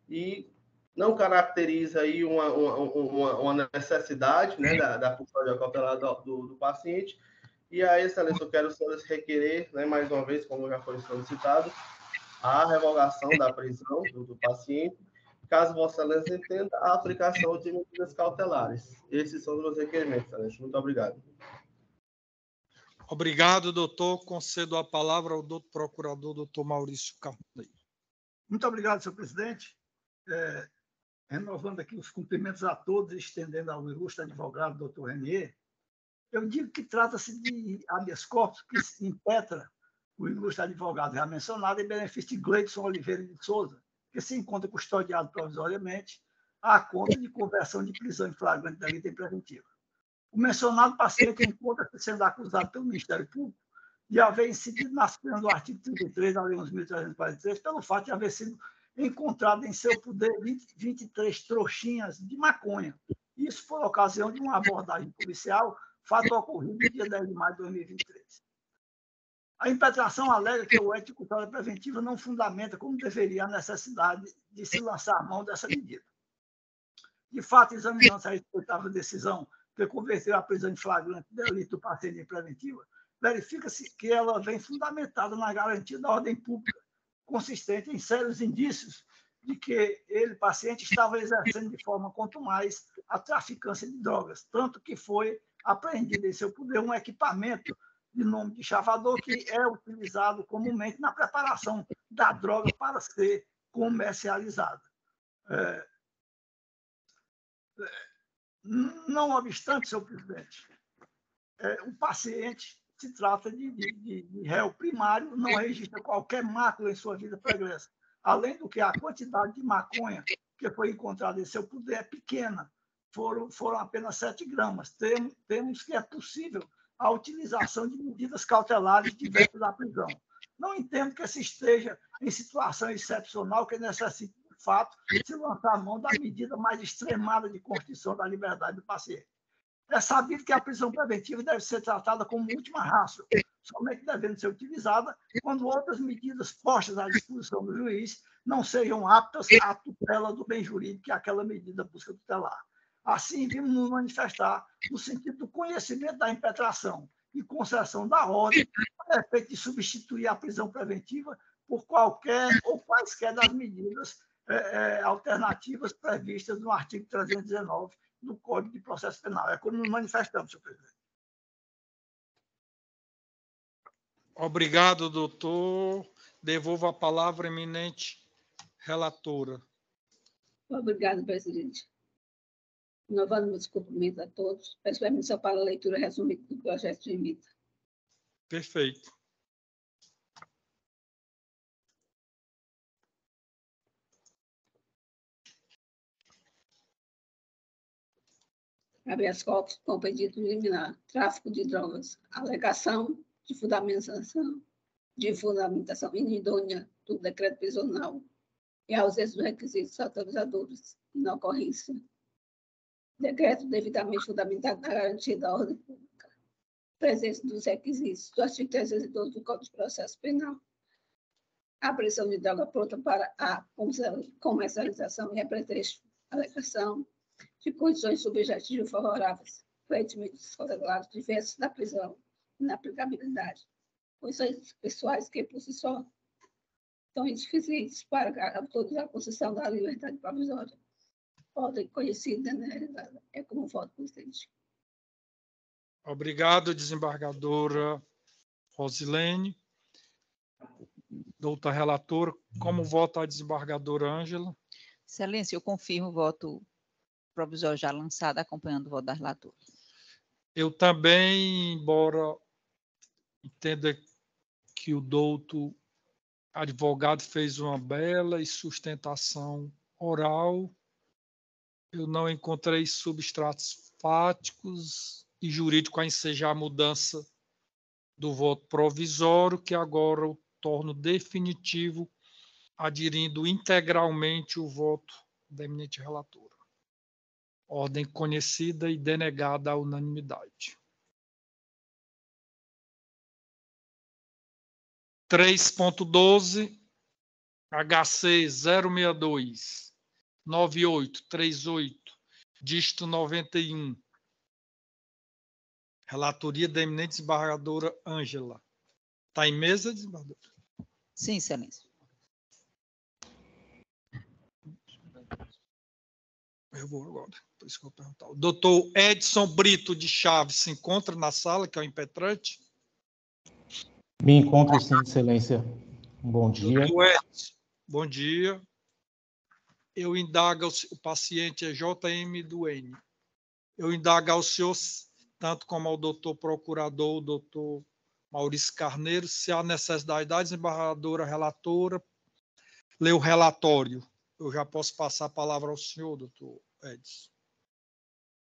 e não caracteriza aí uma necessidade, né, da custódia cautelar do paciente. E aí, excelência, eu quero requerer, né, mais uma vez, como já foi solicitado, a revogação da prisão do paciente, caso Vossa Excelência entenda a aplicação de medidas cautelares. Esses são os meus requerimentos, excelência. Muito obrigado. Obrigado, doutor. Concedo a palavra ao doutor procurador, doutor Maurício Carneiro. Muito obrigado, senhor presidente. Renovando aqui os cumprimentos a todos e estendendo ao ilustre advogado, doutor Renier, eu digo que trata-se de habeas corpus que impetra o ilustre advogado já mencionado em benefício de Gleidson Oliveira de Souza, que se encontra custodiado provisoriamente à conta de conversão de prisão em flagrante da delito em preventiva. O mencionado paciente encontra-se sendo acusado pelo Ministério Público de haver incidido nas penas do artigo 33 da Lei 11.343 pelo fato de haver sido encontrado em seu poder 23 trouxinhas de maconha. Isso por ocasião de uma abordagem policial, fato ocorrido no dia 10 de maio de 2023. A impetração alega que o ético de custódia preventiva não fundamenta como deveria a necessidade de se lançar mão dessa medida. De fato, examinando-se a respeitável decisão que converteu a prisão em flagrante delito do paciente em preventiva, verifica-se que ela vem fundamentada na garantia da ordem pública, consistente em sérios indícios de que ele, paciente, estava exercendo de forma contumaz a traficância de drogas, tanto que foi apreendido em seu poder um equipamento de nome de chavador que é utilizado comumente na preparação da droga para ser comercializada. Não obstante, senhor presidente, o paciente se trata de réu primário, não registra qualquer mácula em sua vida pregressa. Além do que a quantidade de maconha que foi encontrada em seu poder é pequena, foram apenas 7 gramas. Temos que é possível a utilização de medidas cautelares diversas da prisão. Não entendo que se esteja em situação excepcional que necessite, de fato, se lançar a mão da medida mais extremada de constrição da liberdade do paciente. É sabido que a prisão preventiva deve ser tratada como última ratio, somente devendo ser utilizada quando outras medidas postas à disposição do juiz não sejam aptas à tutela do bem jurídico que aquela medida busca tutelar. Assim, vimos nos manifestar no sentido do conhecimento da impetração e concessão da ordem, a efeito de substituir a prisão preventiva por qualquer ou quaisquer das medidas alternativas previstas no artigo 319 do Código de Processo Penal. É como nos manifestamos, senhor presidente. Obrigado, doutor. Devolvo a palavra à eminente relatora. Obrigada, presidente. Renovando meus cumprimentos a todos, peço permissão para a leitura resumida do projeto de emenda. Perfeito. Habeas corpus com pedido liminar, tráfico de drogas, alegação de fundamentação inidônea do decreto prisional e ausência dos requisitos autorizadores na ocorrência. Decreto devidamente fundamentado na garantia da ordem pública. Presença dos requisitos do artigo 312 do Código de Processo Penal. Apreensão de droga pronta para a comercialização e a pretexto, alegação de condições subjetivas favoráveis, frentes cautelares diversos da prisão, inaplicabilidade, condições pessoais que, por si só, são insuficientes para autorizar a concessão da liberdade provisória. Ordem conhecida, né? É como voto, presidente. Obrigado, desembargadora Rosilene. Doutora relatora, como vota a desembargadora Ângela? Excelência, eu confirmo o voto provisório já lançado, acompanhando o voto da relatora. Eu também, embora entenda que o doutor advogado fez uma bela e sustentação oral, eu não encontrei substratos fáticos e jurídicos a ensejar a mudança do voto provisório, que agora eu torno definitivo, aderindo integralmente o voto da eminente relatora. Ordem conhecida e denegada à unanimidade. 3.12, HC 062 9838, dígito 91. Relatoria da eminente desembargadora Ângela. Está em mesa, desembargadora? Sim, excelência. Eu vou agora, por isso que eu vou perguntar. O doutor Edson Brito de Chaves se encontra na sala, que é o impetrante? Me encontro sim, excelência. Bom dia. Doutor Edson, bom dia. Eu indago, o paciente é JM do N. Eu indago ao senhor, tanto como ao doutor procurador, o doutor Maurício Carneiro, se há necessidade da desembargadora relatora ler o relatório. Eu já posso passar a palavra ao senhor, doutor Edson.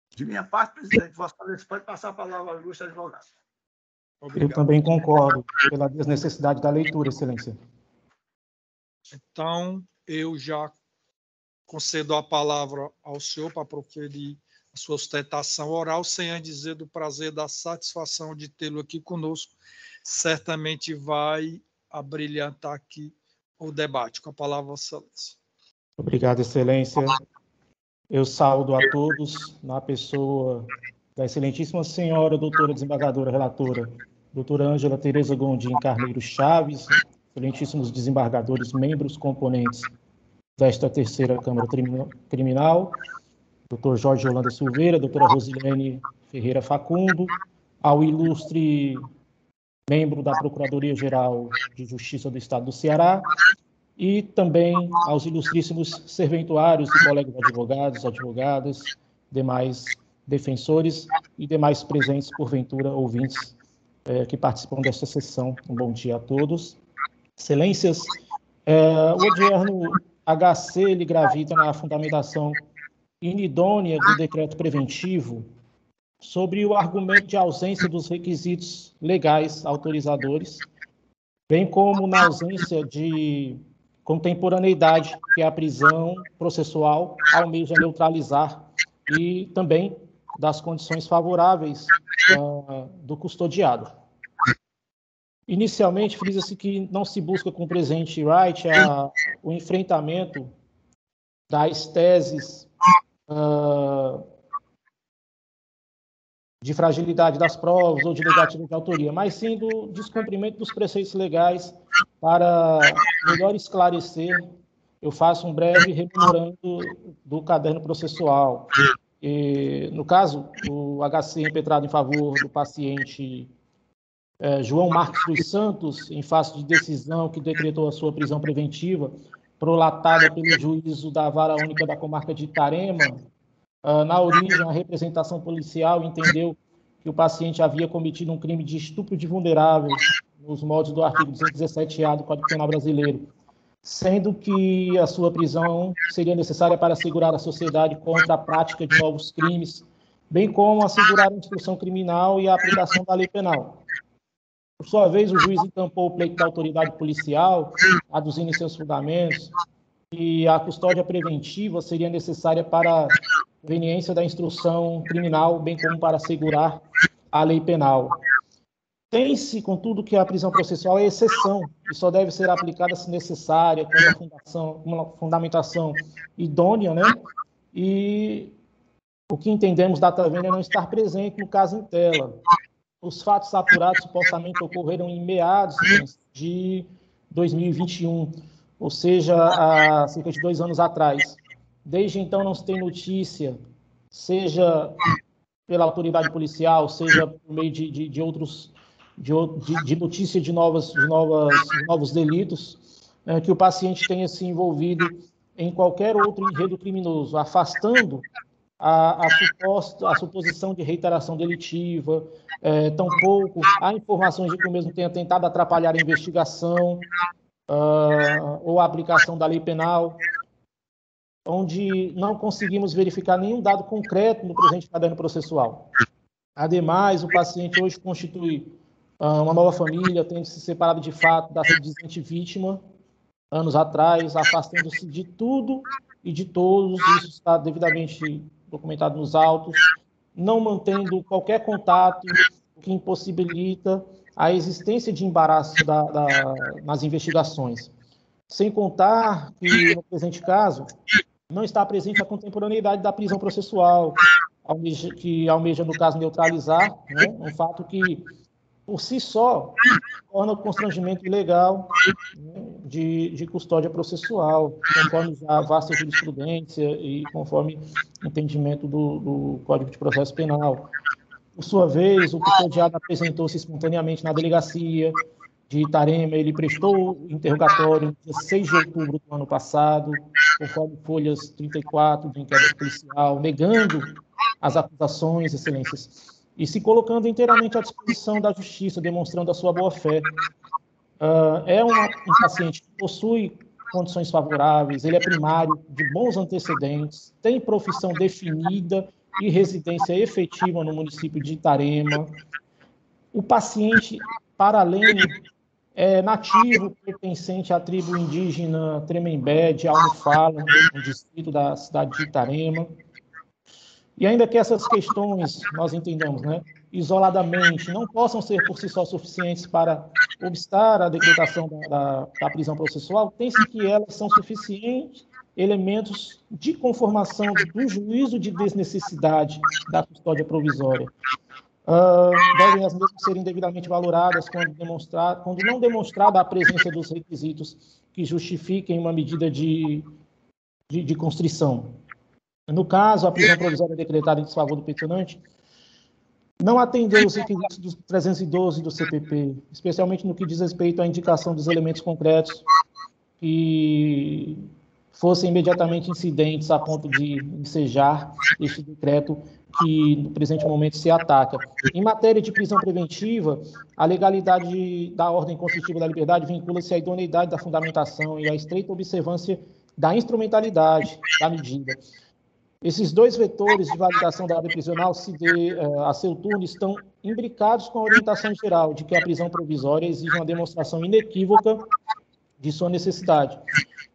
De minha parte, presidente, Vossa Excelência pode passar a palavra ao ilustre advogado. Obrigado. Eu também concordo pela desnecessidade da leitura, excelência. Então, eu já concedo a palavra ao senhor para proferir a sua sustentação oral, sem a dizer do prazer, da satisfação de tê-lo aqui conosco. Certamente vai abrilhantar aqui o debate. Com a palavra, Vossa Excelência. Obrigado, excelência. Eu saúdo a todos, na pessoa da excelentíssima senhora doutora desembargadora relatora, doutora Ângela Tereza Gondim Carneiro Chaves, excelentíssimos desembargadores, membros componentes desta terceira Câmara Criminal, doutor Jorge Holanda Silveira, doutora Rosilene Ferreira Facundo, ao ilustre membro da Procuradoria-Geral de Justiça do Estado do Ceará, e também aos ilustríssimos serventuários e colegas advogados, advogadas, demais defensores e demais presentes, porventura, ouvintes que participam desta sessão. Um bom dia a todos. Excelências, o odierno HC ele gravita na fundamentação inidônea do decreto preventivo sobre o argumento de ausência dos requisitos legais autorizadores, bem como na ausência de contemporaneidade que a prisão processual almeja neutralizar, e também das condições favoráveis do custodiado. Inicialmente, frisa-se que não se busca com o presente right o enfrentamento das teses de fragilidade das provas ou de negativa de autoria, mas sim do descumprimento dos preceitos legais. Para melhor esclarecer, eu faço um breve rememorando do caderno processual. No caso, o HC impetrado em favor do paciente João Marcos dos Santos, em face de decisão que decretou a sua prisão preventiva, prolatada pelo juízo da Vara Única da Comarca de Itarema, na origem, a representação policial entendeu que o paciente havia cometido um crime de estupro de vulnerável, nos moldes do artigo 217-A do Código Penal Brasileiro, sendo que a sua prisão seria necessária para assegurar a sociedade contra a prática de novos crimes, bem como assegurar a instrução criminal e a aplicação da lei penal. Por sua vez, o juiz encampou o pleito da autoridade policial, aduzindo em seus fundamentos que a custódia preventiva seria necessária para a conveniência da instrução criminal, bem como para assegurar a lei penal. Tem-se, contudo, que a prisão processual é exceção e só deve ser aplicada se necessária, com uma fundamentação idônea, né? E o que entendemos data vênia não estar presente no caso em tela. Os fatos apurados supostamente ocorreram em meados de 2021, ou seja, há cerca de 2 anos atrás. Desde então não se tem notícia, seja pela autoridade policial, seja por meio de notícia de novos delitos, que o paciente tenha se envolvido em qualquer outro enredo criminoso, afastando a suposição de reiteração delitiva, tampouco há informações de que o mesmo tenha tentado atrapalhar a investigação ou a aplicação da lei penal, onde não conseguimos verificar nenhum dado concreto no presente caderno processual. Ademais, o paciente hoje constitui uma nova família, tendo se separado de fato da sedizente vítima anos atrás, afastando-se de tudo e de todos, isso está devidamente documentado nos autos, não mantendo qualquer contato, o que impossibilita a existência de embaraço nas investigações. Sem contar que, no presente caso, não está presente a contemporaneidade da prisão processual, que almeja, no caso, neutralizar, né, um fato que, por si só, torna o constrangimento ilegal, né, de custódia processual, conforme a vasta jurisprudência e conforme o entendimento do Código de Processo Penal. Por sua vez, o custodiado apresentou-se espontaneamente na delegacia de Itarema, ele prestou interrogatório no dia 6 de outubro do ano passado, conforme folhas 34 do inquérito policial, negando as acusações, excelências, e se colocando inteiramente à disposição da justiça, demonstrando a sua boa-fé. É um paciente que possui condições favoráveis, ele é primário, de bons antecedentes, tem profissão definida e residência efetiva no município de Itarema. O paciente, para além, é nativo, pertencente à tribo indígena Tremembé de Almofala, no distrito da cidade de Itarema. E ainda que essas questões, nós entendamos, né, isoladamente, não possam ser por si só suficientes para obstar a decretação da prisão processual, tem-se que elas são suficientes elementos de conformação do juízo de desnecessidade da custódia provisória. Devem as mesmas serem devidamente valoradas quando não demonstrada a presença dos requisitos que justifiquem uma medida de constrição. No caso, a prisão provisória decretada em desfavor do peticionante não atendeu os requisitos dos 312 do CPP, especialmente no que diz respeito à indicação dos elementos concretos que fossem imediatamente incidentes a ponto de ensejar este decreto que, no presente momento, se ataca. Em matéria de prisão preventiva, a legalidade da ordem constitutiva da liberdade vincula-se à idoneidade da fundamentação e à estreita observância da instrumentalidade da medida. Esses dois vetores de validação da ordem prisional a seu turno estão imbricados com a orientação geral de que a prisão provisória exige uma demonstração inequívoca de sua necessidade,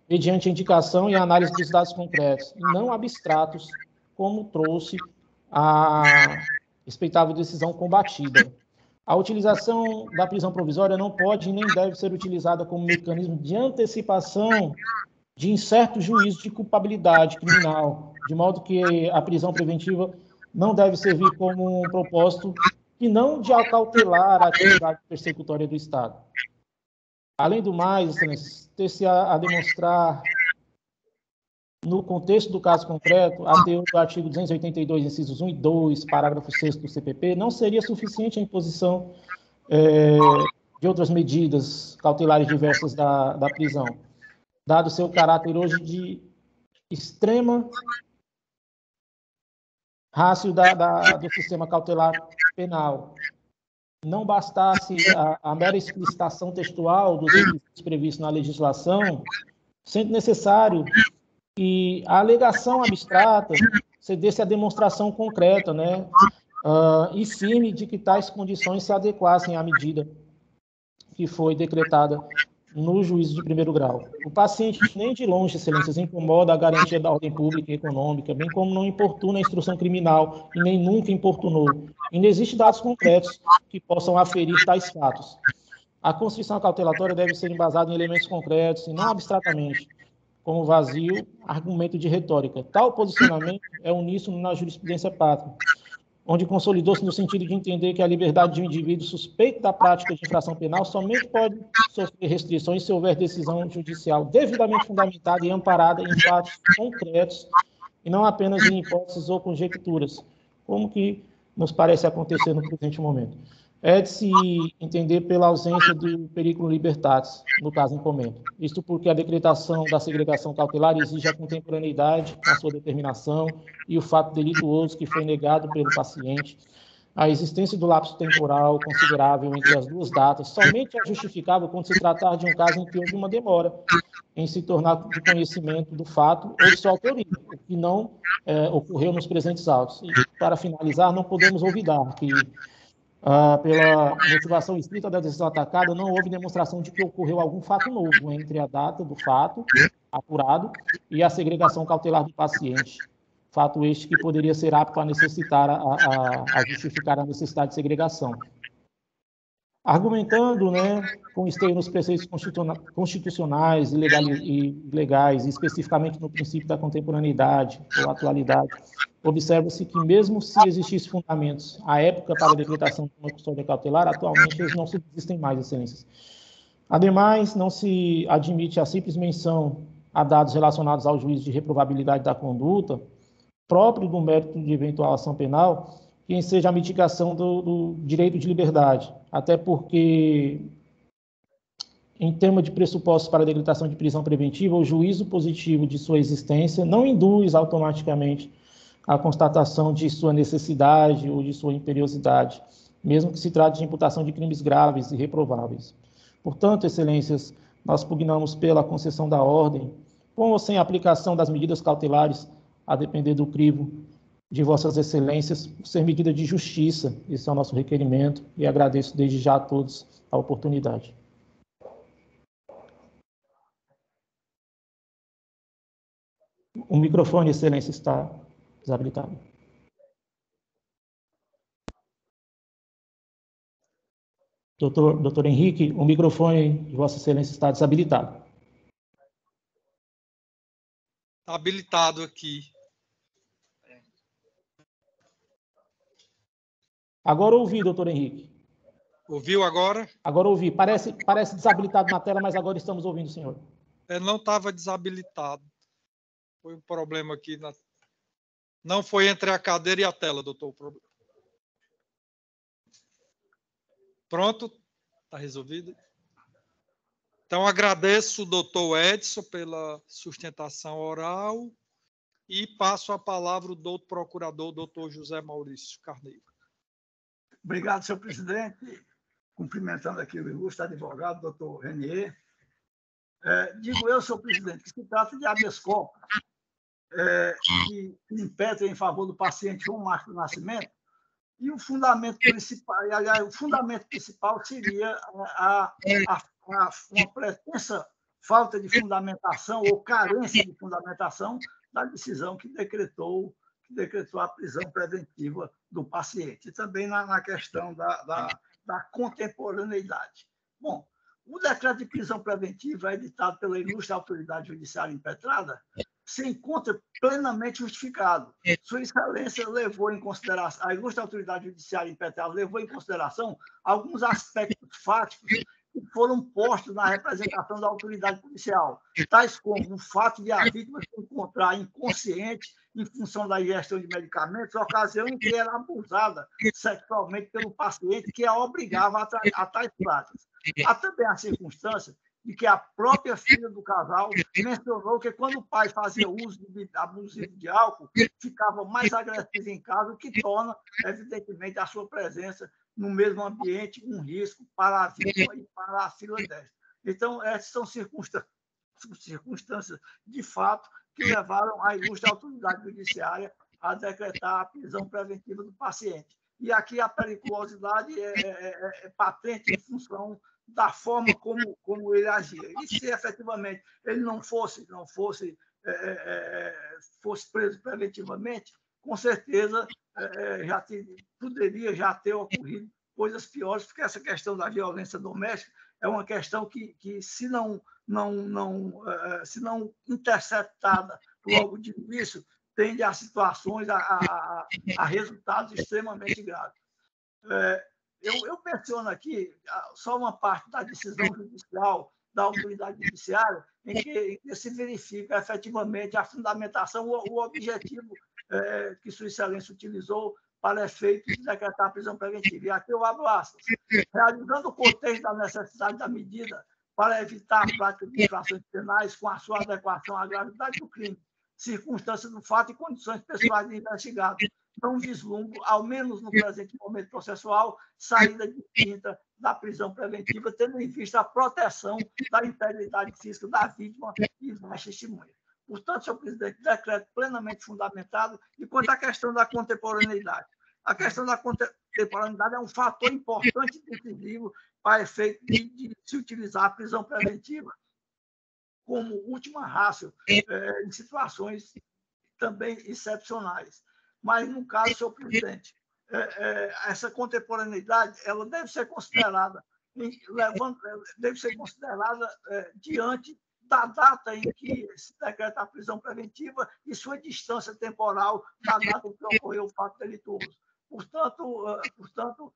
mediante a indicação e a análise dos dados concretos, e não abstratos, como trouxe a respeitável decisão combatida. A utilização da prisão provisória não pode nem deve ser utilizada como mecanismo de antecipação de incerto juízo de culpabilidade criminal, de modo que a prisão preventiva não deve servir como um propósito e não de acautelar a atividade persecutória do Estado. Além do mais, ter-se a demonstrar, no contexto do caso concreto, a teor do artigo 282, incisos 1 e 2, parágrafo 6º do CPP, não seria suficiente a imposição de outras medidas cautelares diversas da prisão, dado seu caráter hoje de extrema rácio do sistema cautelar penal. Não bastasse a mera explicitação textual dos requisitos previstos na legislação, sendo necessário que a alegação abstrata cedesse à demonstração concreta, né, e firme de que tais condições se adequassem à medida que foi decretada no juízo de primeiro grau. O paciente nem de longe, excelências, incomoda a garantia da ordem pública e econômica, bem como não importuna a instrução criminal e nem nunca importunou. E não existem dados concretos que possam aferir tais fatos. A constrição cautelatória deve ser embasada em elementos concretos e não abstratamente, como vazio argumento de retórica. Tal posicionamento é uníssono na jurisprudência pátria, onde consolidou-se no sentido de entender que a liberdade de um indivíduo suspeito da prática de infração penal somente pode sofrer restrições se houver decisão judicial devidamente fundamentada e amparada em fatos concretos e não apenas em hipóteses ou conjecturas, como que nos parece acontecer no presente momento. É de se entender pela ausência do periculum libertatis, no caso em comento. Isto porque a decretação da segregação cautelar exige a contemporaneidade com a sua determinação e o fato delituoso que foi negado pelo paciente. A existência do lapso temporal considerável entre as duas datas somente é justificável quando se tratar de um caso em que houve uma demora em se tornar de conhecimento do fato ou de sua autoria, o que não ocorreu nos presentes autos. E, para finalizar, não podemos olvidar que pela motivação estrita da decisão atacada, não houve demonstração de que ocorreu algum fato novo entre a data do fato apurado e a segregação cautelar do paciente. Fato este que poderia ser apto a necessitar, a justificar a necessidade de segregação. Argumentando, né, com esteio nos preceitos constitucionais e legais, especificamente no princípio da contemporaneidade ou atualidade, observa-se que, mesmo se existissem fundamentos à época para a decretação de uma custódia cautelar, atualmente eles não subsistem mais, excelências. Ademais, não se admite a simples menção a dados relacionados ao juízo de reprovabilidade da conduta, próprio do mérito de eventual ação penal, que enseja a mitigação do direito de liberdade, até porque, em tema de pressupostos para a decretação de prisão preventiva, o juízo positivo de sua existência não induz automaticamente a constatação de sua necessidade ou de sua imperiosidade, mesmo que se trate de imputação de crimes graves e reprováveis. Portanto, excelências, nós pugnamos pela concessão da ordem, com ou sem aplicação das medidas cautelares, a depender do crivo de vossas excelências, por ser medida de justiça. Esse é o nosso requerimento e agradeço desde já a todos a oportunidade. O microfone, excelência, está desabilitado. Doutor Henrique, o microfone de vossa excelência está desabilitado. Está habilitado aqui. Agora ouvi, doutor Henrique. Ouviu agora? Agora ouvi. Parece desabilitado na tela, mas agora estamos ouvindo, senhor. Não estava desabilitado. Foi um problema aqui. Não foi entre a cadeira e a tela, doutor. Pronto? Está resolvido? Então, agradeço o doutor Edson pela sustentação oral e passo a palavra ao doutor procurador, doutor José Maurício Carneiro. Obrigado, senhor presidente. Cumprimentando aqui o ilustre advogado, doutor Renier. Digo eu, senhor presidente, que se trata de habeas corpus, que impede em favor do paciente João Marcos Nascimento, e o fundamento principal seria uma pretensa falta de fundamentação ou carência de fundamentação da decisão que decretou a prisão preventiva do paciente, e também na questão da contemporaneidade. Bom, o decreto de prisão preventiva editado pela ilustre autoridade judiciária impetrada se encontra plenamente justificado. Sua Excelência levou em consideração, a ilustre autoridade judiciária impetrada levou em consideração alguns aspectos fáticos que foram postos na representação da autoridade policial, tais como o fato de a vítima se encontrar inconsciente em função da ingestão de medicamentos, ocasião em que era abusada sexualmente pelo paciente, que a obrigava a tais práticas. Há também a circunstância de que a própria filha do casal mencionou que quando o pai fazia uso abusivo de álcool, ficava mais agressivo em casa, o que torna, evidentemente, a sua presença no mesmo ambiente um risco para a vítima e para a filha dela. Então, essas são circunstâncias de fato que levaram a ilustre autoridade judiciária a decretar a prisão preventiva do paciente. E aqui a periculosidade é patente em função da forma como ele agia. E se efetivamente ele não fosse preso preventivamente, com certeza poderia já ter ocorrido coisas piores, porque essa questão da violência doméstica é uma questão que se não interceptada logo de início, tende a situações, a resultados extremamente graves. Eu menciono aqui só uma parte da decisão judicial da autoridade judiciária em que se verifica efetivamente a fundamentação, o objetivo que Sua Excelência utilizou para efeitos de decretar a prisão preventiva. E aqui eu abro aspas. Realizando o contexto da necessidade da medida para evitar a prática de infrações penais com a sua adequação à gravidade do crime, circunstâncias do fato e condições pessoais do investigado, não vislumbro, ao menos no presente momento processual, saída distinta da prisão preventiva, tendo em vista a proteção da integridade física da vítima e das testemunhas. Portanto, senhor presidente, decreto plenamente fundamentado. E quanto à questão da contemporaneidade, a questão da contemporaneidade é um fator importante e decisivo para efeito de se utilizar a prisão preventiva como última ratio em situações também excepcionais. Mas, no caso, senhor presidente, essa contemporaneidade ela deve ser considerada diante da data em que se decreta a prisão preventiva e sua distância temporal da data em que ocorreu o fato delituoso. Portanto,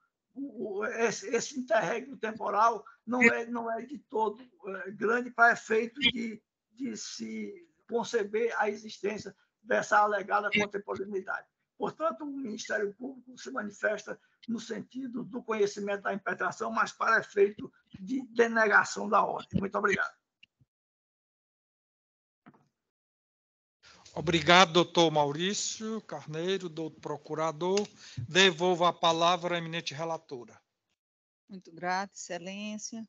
esse interregno temporal não é de todo grande para efeito de se conceber a existência dessa alegada contemporaneidade. Portanto, o Ministério Público se manifesta no sentido do conhecimento da impetração, mas para efeito de denegação da ordem. Muito obrigado. Obrigado, doutor Maurício Carneiro, doutor procurador. Devolvo a palavra à eminente relatora. Muito grata, Excelência.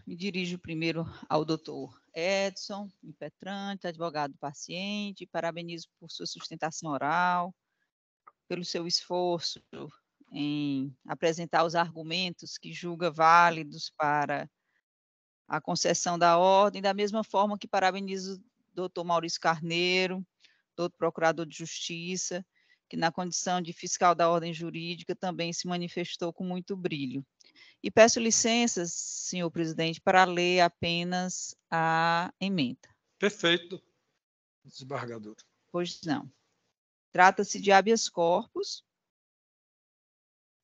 Me dirijo primeiro ao doutor Edson, impetrante, advogado do paciente, parabenizo por sua sustentação oral, pelo seu esforço em apresentar os argumentos que julga válidos para a concessão da ordem, da mesma forma que parabenizo o doutor Maurício Carneiro, doutor procurador de Justiça, que na condição de fiscal da ordem jurídica também se manifestou com muito brilho. E peço licença, senhor presidente, para ler apenas a emenda. Perfeito, desembargador. Pois não. Trata-se de habeas corpus.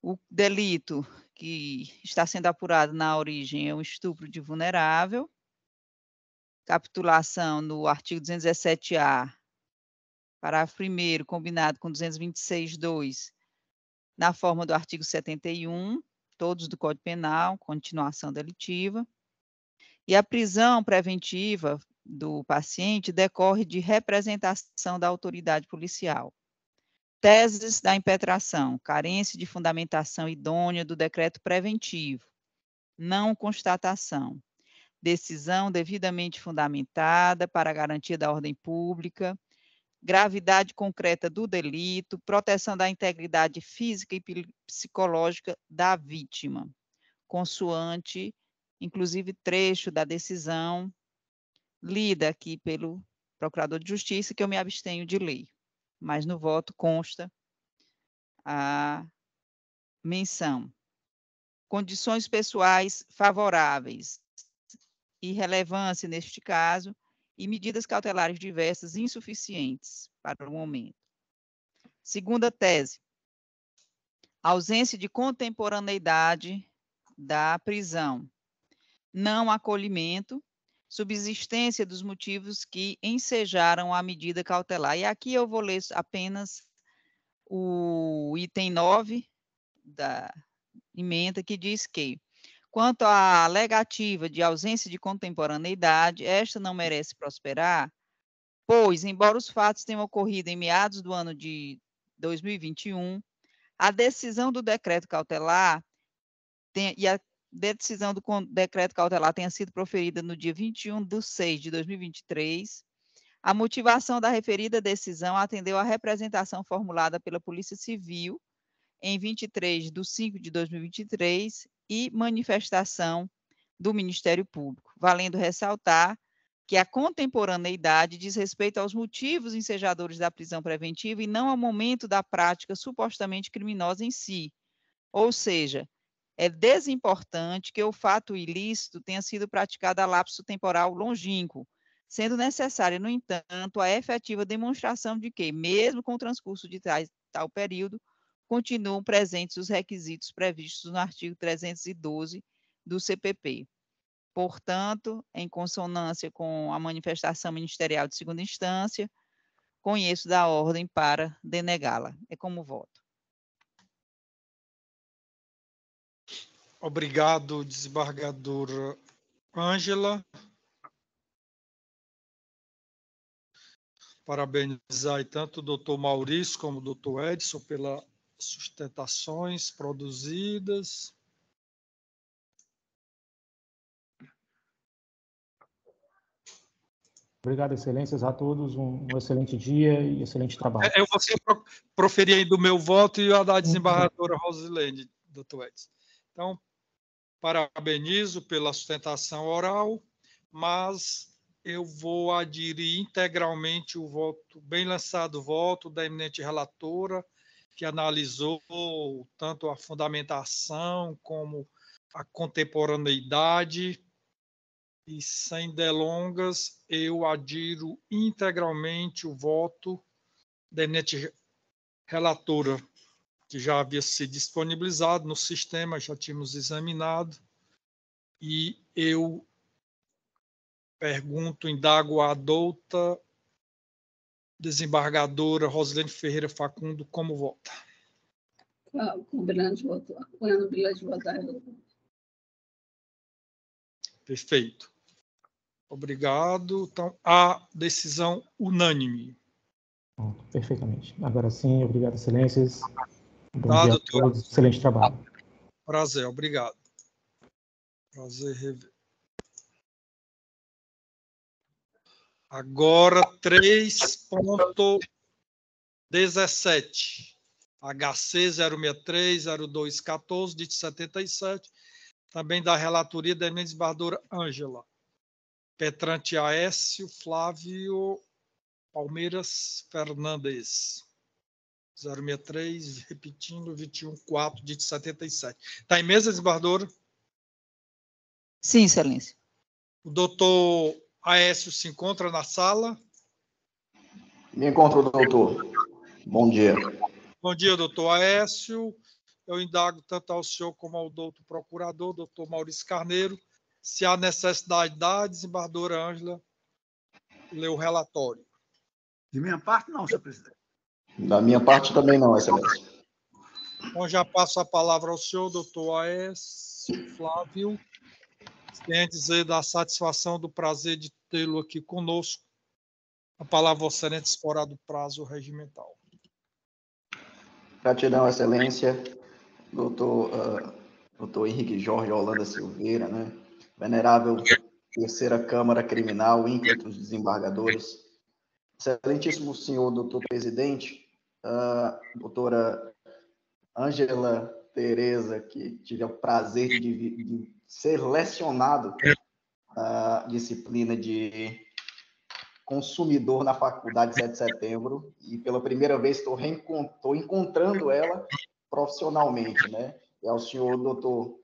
O delito que está sendo apurado na origem é um estupro de vulnerável. Capitulação no artigo 217-A, parágrafo 1º, combinado com 226.2, na forma do artigo 71, todos do Código Penal, continuação delitiva. E a prisão preventiva do paciente decorre de representação da autoridade policial. Teses da impetração: carência de fundamentação idônea do decreto preventivo, não constatação. decisão devidamente fundamentada para a garantia da ordem pública, gravidade concreta do delito, proteção da integridade física e psicológica da vítima, consoante, inclusive, trecho da decisão lida aqui pelo Procurador de Justiça, que eu me abstenho de ler, mas no voto consta a menção. Condições pessoais favoráveis e relevância neste caso, e medidas cautelares diversas insuficientes para o momento. Segunda tese, ausência de contemporaneidade da prisão, não acolhimento, subsistência dos motivos que ensejaram a medida cautelar. E aqui eu vou ler apenas o item 9 da emenda, que diz que, quanto à alegativa de ausência de contemporaneidade, esta não merece prosperar, pois, embora os fatos tenham ocorrido em meados do ano de 2021, a decisão do decreto cautelar a decisão do decreto cautelar tenha sido proferida no dia 21/6/2023, a motivação da referida decisão atendeu à representação formulada pela Polícia Civil em 23/5/2023 e manifestação do Ministério Público, valendo ressaltar que a contemporaneidade diz respeito aos motivos ensejadores da prisão preventiva e não ao momento da prática supostamente criminosa em si. Ou seja, é desimportante que o fato ilícito tenha sido praticado a lapso temporal longínquo, sendo necessária, no entanto, a efetiva demonstração de que, mesmo com o transcurso de tal período, continuam presentes os requisitos previstos no artigo 312 do CPP. Portanto, em consonância com a manifestação ministerial de segunda instância, conheço da ordem para denegá-la. É como voto. Obrigado, desembargadora Ângela. Parabenizar tanto o doutor Maurício como o doutor Edson pelas sustentações produzidas. Obrigado, excelências, a todos. Um excelente dia e excelente trabalho. Eu vou proferir aí do meu voto e a da desembargadora Rosilene, doutor Edson. Então, parabenizo pela sustentação oral, mas eu vou aderir integralmente o voto, bem lançado o voto da eminente relatora, que analisou tanto a fundamentação como a contemporaneidade. E, sem delongas, eu adiro integralmente o voto da eminente relatora, que já havia sido disponibilizado no sistema, já tínhamos examinado, e eu pergunto, indago a douta desembargadora Rosilene Ferreira Facundo como vota. Combinando de votar. Apoiando o bilhete de votar. Perfeito. Obrigado. Então, a decisão unânime. Perfeitamente. Agora sim, obrigado, excelências. Bom Tá, dia doutor. a todos. Excelente trabalho. Prazer, obrigado. Prazer rever. Agora, 3.17. HC 063-0214, de 77. Também da relatoria da eminente desembargadora Ângela. Petrante Aécio Flávio Palmeiras Fernandes. 063, repetindo, 21.4, de 77. Está em mesa, desembargadora? Sim, excelência. O doutor Aécio se encontra na sala? Me encontro, doutor. Bom dia. Bom dia, doutor Aécio. Eu indago tanto ao senhor como ao doutor procurador, doutor Maurício Carneiro, se há necessidade da desembargadora Ângela ler o relatório. De minha parte, não, senhor presidente. Da minha parte também não, excelência. Então, já passo a palavra ao senhor, doutor Aécio Flávio, sem dizer da satisfação, do prazer de tê-lo aqui conosco. A palavra, vossa excelência, fora do prazo regimental. Gratidão, excelência. Doutor Henrique Jorge Holanda Silveira, né? Venerável Terceira Câmara Criminal, ínclitos desembargadores, excelentíssimo senhor doutor presidente, doutora Ângela Tereza, que tive o prazer de ser lecionado a disciplina de consumidor na faculdade 7 de setembro, e pela primeira vez estou encontrando ela profissionalmente, né? E ao senhor doutor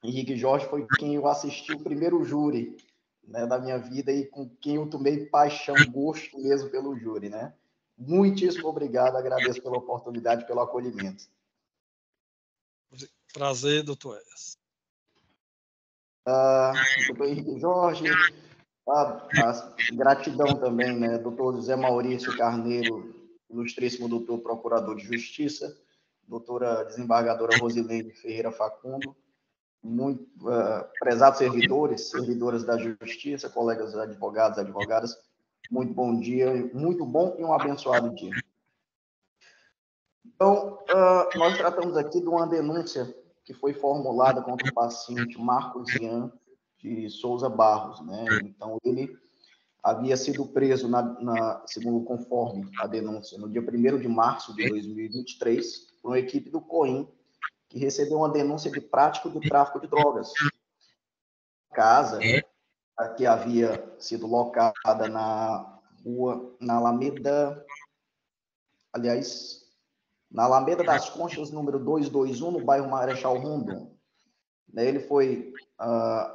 Henrique Jorge foi quem eu assisti o primeiro júri, né, da minha vida e com quem eu tomei paixão, gosto mesmo pelo júri, né? Muitíssimo obrigado, agradeço pela oportunidade, pelo acolhimento. Prazer, doutor Edson. Doutor Henrique Jorge, gratidão também, né, doutor José Maurício Carneiro, ilustríssimo doutor procurador de Justiça, doutora desembargadora Rosilene Ferreira Facundo, muito prezados servidores, servidoras da Justiça, colegas advogados, advogadas, muito bom dia, muito bom e um abençoado dia. Então, nós tratamos aqui de uma denúncia que foi formulada contra o paciente Marcos Ian de Souza Barros, né? Então, ele havia sido preso, segundo conforme a denúncia, no dia 1º de março de 2023, por uma equipe do COIN, que recebeu uma denúncia de prática de tráfico de drogas. A casa, que havia sido locada na Alameda, aliás, na Alameda das Conchas, número 221, no bairro Marechal Rondon. Ele foi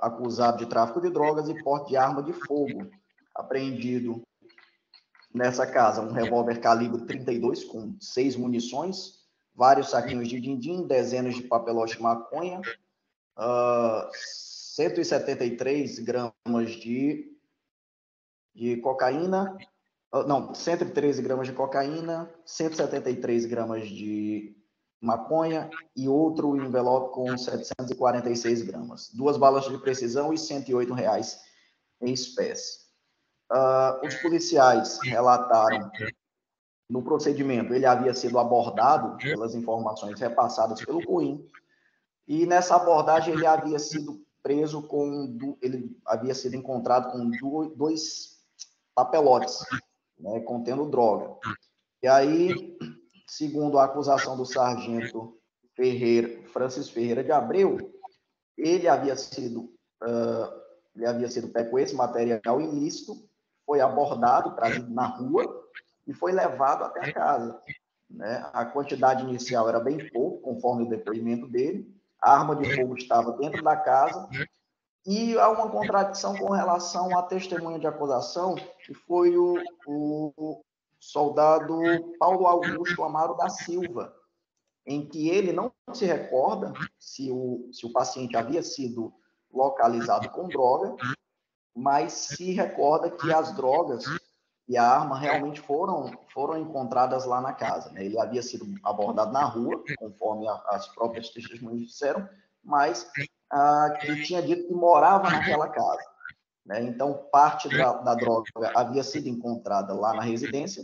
acusado de tráfico de drogas e porte de arma de fogo, apreendido nessa casa, um revólver calibre 32 com 6 munições, vários saquinhos de din-din, dezenas de papelotes de maconha, 173 gramas de cocaína, 113 gramas de cocaína, 173 gramas de maconha e outro envelope com 746 gramas, 2 balas de precisão e R$108 em espécie. Os policiais relataram no procedimento, ele havia sido abordado pelas informações repassadas pelo COIN, e nessa abordagem ele havia sido preso ele havia sido encontrado com 2 papelotes, né, contendo droga. E aí, segundo a acusação do sargento Francis Ferreira de Abreu, ele havia sido pego com esse material ilícito, foi abordado, trazido na rua e foi levado até a casa, né? A quantidade inicial era bem pouco, conforme o depoimento dele. A arma de fogo estava dentro da casa e há uma contradição com relação à testemunha de acusação, que foi o soldado Paulo Augusto Amaro da Silva, em que ele não se recorda se o paciente havia sido localizado com droga, mas se recorda que as drogas e a arma realmente foram encontradas lá na casa, né? Ele havia sido abordado na rua, conforme as próprias testemunhas disseram, mas que tinha dito que morava naquela casa, né? Então, parte da droga havia sido encontrada lá na residência,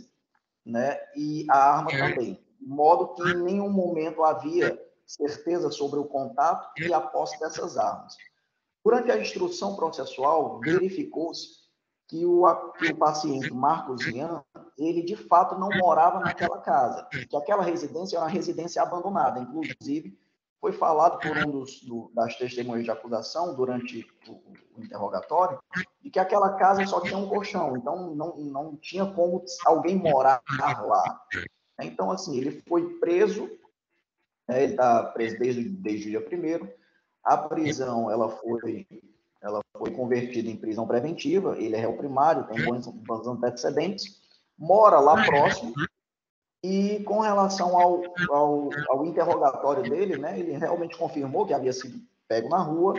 né? E a arma também, de modo que em nenhum momento havia certeza sobre o contato e a posse dessas armas. Durante a instrução processual, verificou-se que o paciente Marcos Ian, ele de fato não morava naquela casa, que aquela residência era uma residência abandonada. Inclusive, foi falado por das testemunhas de acusação durante o interrogatório, de que aquela casa só tinha um colchão, então não tinha como alguém morar lá. Então, assim, ele foi preso, né, ele está preso desde o dia 1º. A prisão ela foi convertida em prisão preventiva, ele é réu primário, tem bons antecedentes, mora lá próximo, e com relação ao interrogatório dele, né, ele realmente confirmou que havia sido pego na rua,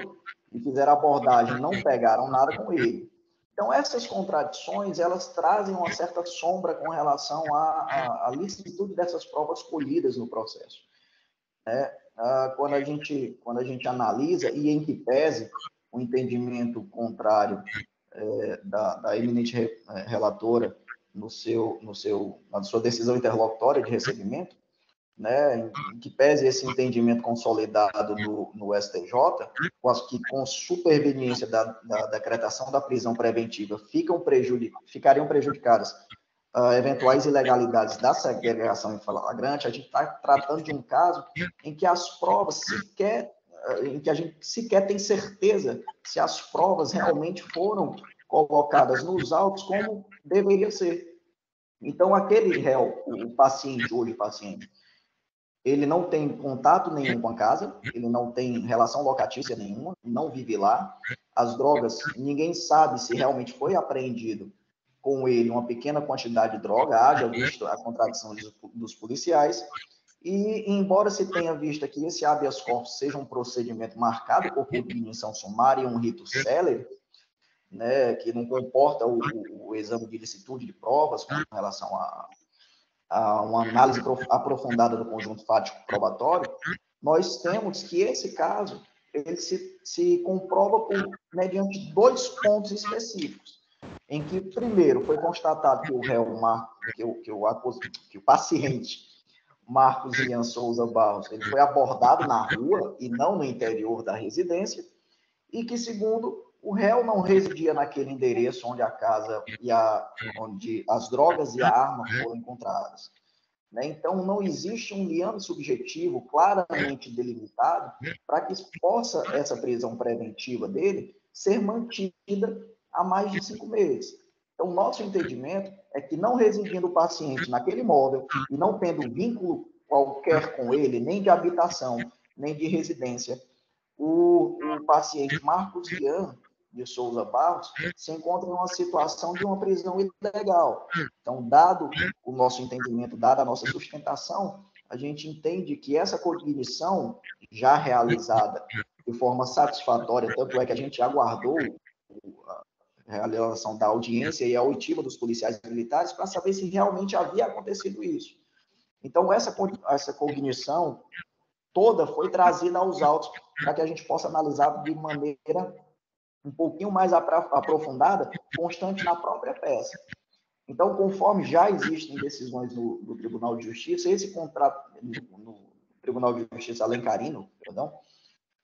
e fizeram abordagem, não pegaram nada com ele. Então, essas contradições, elas trazem uma certa sombra com relação à licitude dessas provas colhidas no processo, né? Quando a gente analisa, e em que pese o entendimento contrário da eminente relatora na sua decisão interlocutória de recebimento, né, em que pese esse entendimento consolidado no STJ, que com superveniência da decretação da prisão preventiva ficariam prejudicadas eventuais ilegalidades da segregação em flagrante, a gente está tratando de um caso em que as provas em que a gente sequer tem certeza se as provas realmente foram colocadas nos autos como deveria ser. Então, aquele réu, o paciente, ele não tem contato nenhum com a casa, ele não tem relação locatícia nenhuma, não vive lá. As drogas, ninguém sabe se realmente foi apreendido com ele uma pequena quantidade de droga, haja visto a contradição dos policiais. E, embora se tenha visto que esse habeas corpus seja um procedimento marcado por cognição sumária e um rito célere, né, que não comporta o exame de licitude de provas com relação a uma análise aprofundada do conjunto fático probatório, nós temos que esse caso ele se comprova mediante 2 pontos específicos, em que, primeiro, foi constatado que o réu, que o paciente Marcos Ian Souza Barros, ele foi abordado na rua e não no interior da residência, e que, segundo, o réu não residia naquele endereço onde a casa onde as drogas e a arma foram encontradas. Né? Então, não existe um liame subjetivo claramente delimitado para que possa essa prisão preventiva dele ser mantida há mais de 5 meses. Então, nosso entendimento é que, não residindo o paciente naquele imóvel e não tendo vínculo qualquer com ele, nem de habitação, nem de residência, o paciente Marcos Ian de Souza Barros se encontra em uma situação de uma prisão ilegal. Então, dado o nosso entendimento, dada a nossa sustentação, a gente entende que essa cognição já realizada de forma satisfatória, tanto é que a gente aguardou a realização da audiência e a oitiva dos policiais militares para saber se realmente havia acontecido isso. Então, essa cognição toda foi trazida aos autos para que a gente possa analisar de maneira um pouquinho mais aprofundada, constante na própria peça. Então, conforme já existem decisões no Tribunal de Justiça, esse contrato no Tribunal de Justiça Alencarino, perdão,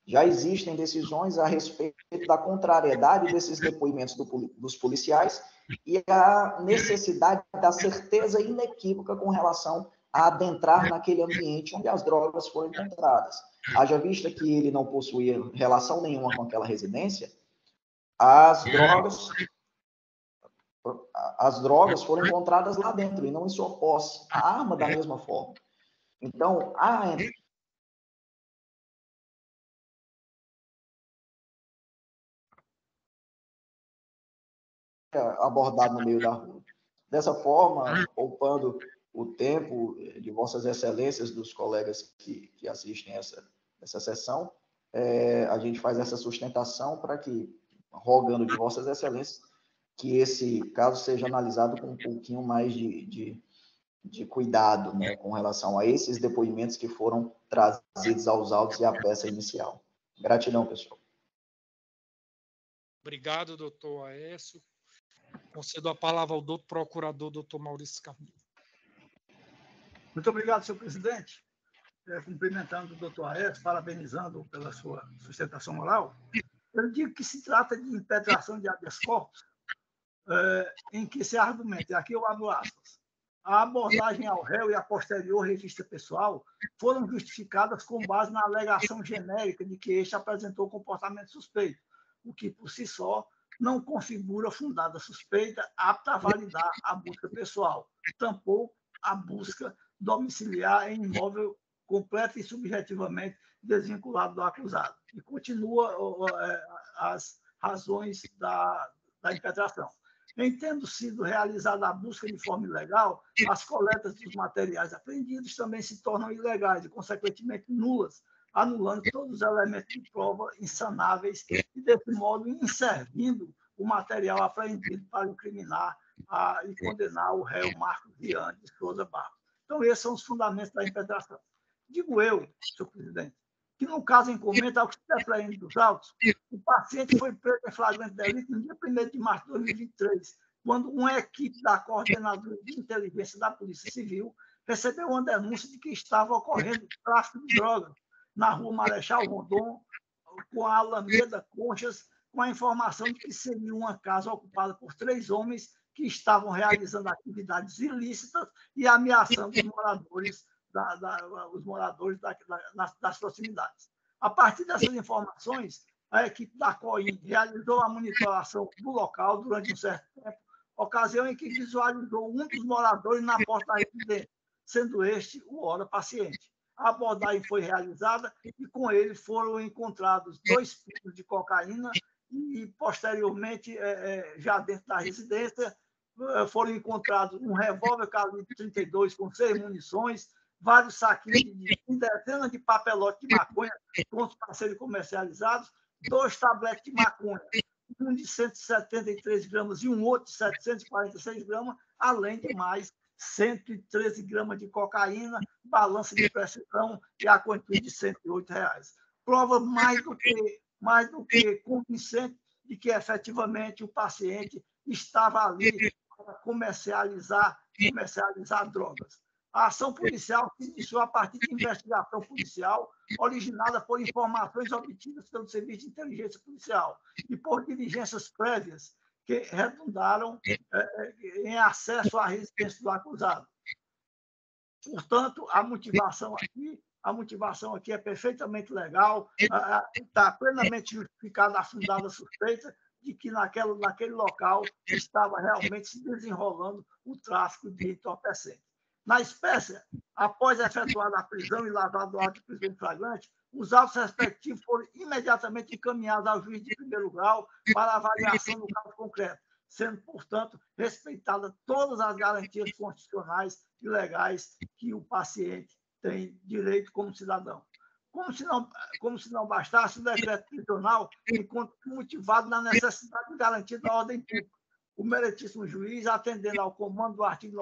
já existem decisões a respeito da contrariedade desses depoimentos dos policiais e a necessidade da certeza inequívoca com relação a adentrar naquele ambiente onde as drogas foram encontradas. Haja vista que ele não possuía relação nenhuma com aquela residência, as drogas foram encontradas lá dentro e não em sua posse. A arma da mesma forma. Então, abordado no meio da rua. Dessa forma, poupando o tempo de vossas excelências, dos colegas que assistem essa sessão, a gente faz essa sustentação para que, rogando de vossas excelências, que esse caso seja analisado com um pouquinho mais de cuidado, né, com relação a esses depoimentos que foram trazidos aos autos e à peça inicial. Gratidão, pessoal. Obrigado, doutor Aécio. Concedo a palavra ao doutor procurador, doutor Maurício Carneiro. Muito obrigado, senhor presidente. Cumprimentando o doutor Aécio, parabenizando pela sua sustentação oral. Eu digo que se trata de impetração de habeas corpus, em que se argumenta, e aqui eu abro aspas, a abordagem ao réu e a posterior revista pessoal foram justificadas com base na alegação genérica de que este apresentou comportamento suspeito, o que, por si só, não configura fundada suspeita apta a validar a busca pessoal, tampouco a busca domiciliar em imóvel completa e subjetivamente desvinculado do acusado. E continua as razões da impetração. Em tendo sido realizada a busca de forma ilegal, as coletas dos materiais apreendidos também se tornam ilegais e, consequentemente, nulas, anulando todos os elementos de prova insanáveis e, desse modo, inservindo o material apreendido para incriminar e condenar o réu Marcos Ian de Souza Barros. Então, esses são os fundamentos da impetração. Digo eu, senhor presidente, que no caso em comento, ao que se apreende dos autos, o paciente foi preso em flagrante delito no dia 1º de março de 2023, quando uma equipe da Coordenadoria de Inteligência da Polícia Civil recebeu uma denúncia de que estava ocorrendo tráfico de drogas na rua Marechal Rondon, com a Alameda Conchas, com a informação de que seria uma casa ocupada por 3 homens que estavam realizando atividades ilícitas e ameaçando os moradores das proximidades. A partir dessas informações, a equipe da COIN realizou a monitoração do local durante um certo tempo, ocasião em que visualizou um dos moradores na porta da residência, sendo este o ora paciente. A abordagem foi realizada e, com ele, foram encontrados 2 pinos de cocaína e, posteriormente, já dentro da residência, foram encontrados um revólver calibre 32 com 6 munições, vários saquinhos de dezenas de papelotes de maconha prontos para serem comercializados, 2 tabletes de maconha, um de 173 gramas e um outro de 746 gramas, além de mais 113 gramas de cocaína, balança de precisão e a quantia de R$ 108. Prova mais do que convincente de que, efetivamente, o paciente estava ali para comercializar drogas. A ação policial se iniciou a partir de investigação policial originada por informações obtidas pelo Serviço de Inteligência Policial e por diligências prévias que redundaram em acesso à residência do acusado. Portanto, a motivação aqui é perfeitamente legal, está plenamente justificada a fundada suspeita de que naquele local estava realmente se desenrolando o tráfico de entorpecentes. Na espécie, após efetuada a prisão e lavado do auto de prisão em flagrante, os autos respectivos foram imediatamente encaminhados ao juiz de primeiro grau para avaliação do caso concreto, sendo, portanto, respeitadas todas as garantias constitucionais e legais que o paciente tem direito como cidadão. Como se não bastasse, o decreto prisional encontra-se motivado na necessidade de garantia da ordem pública. O meritíssimo juiz, atendendo ao comando do artigo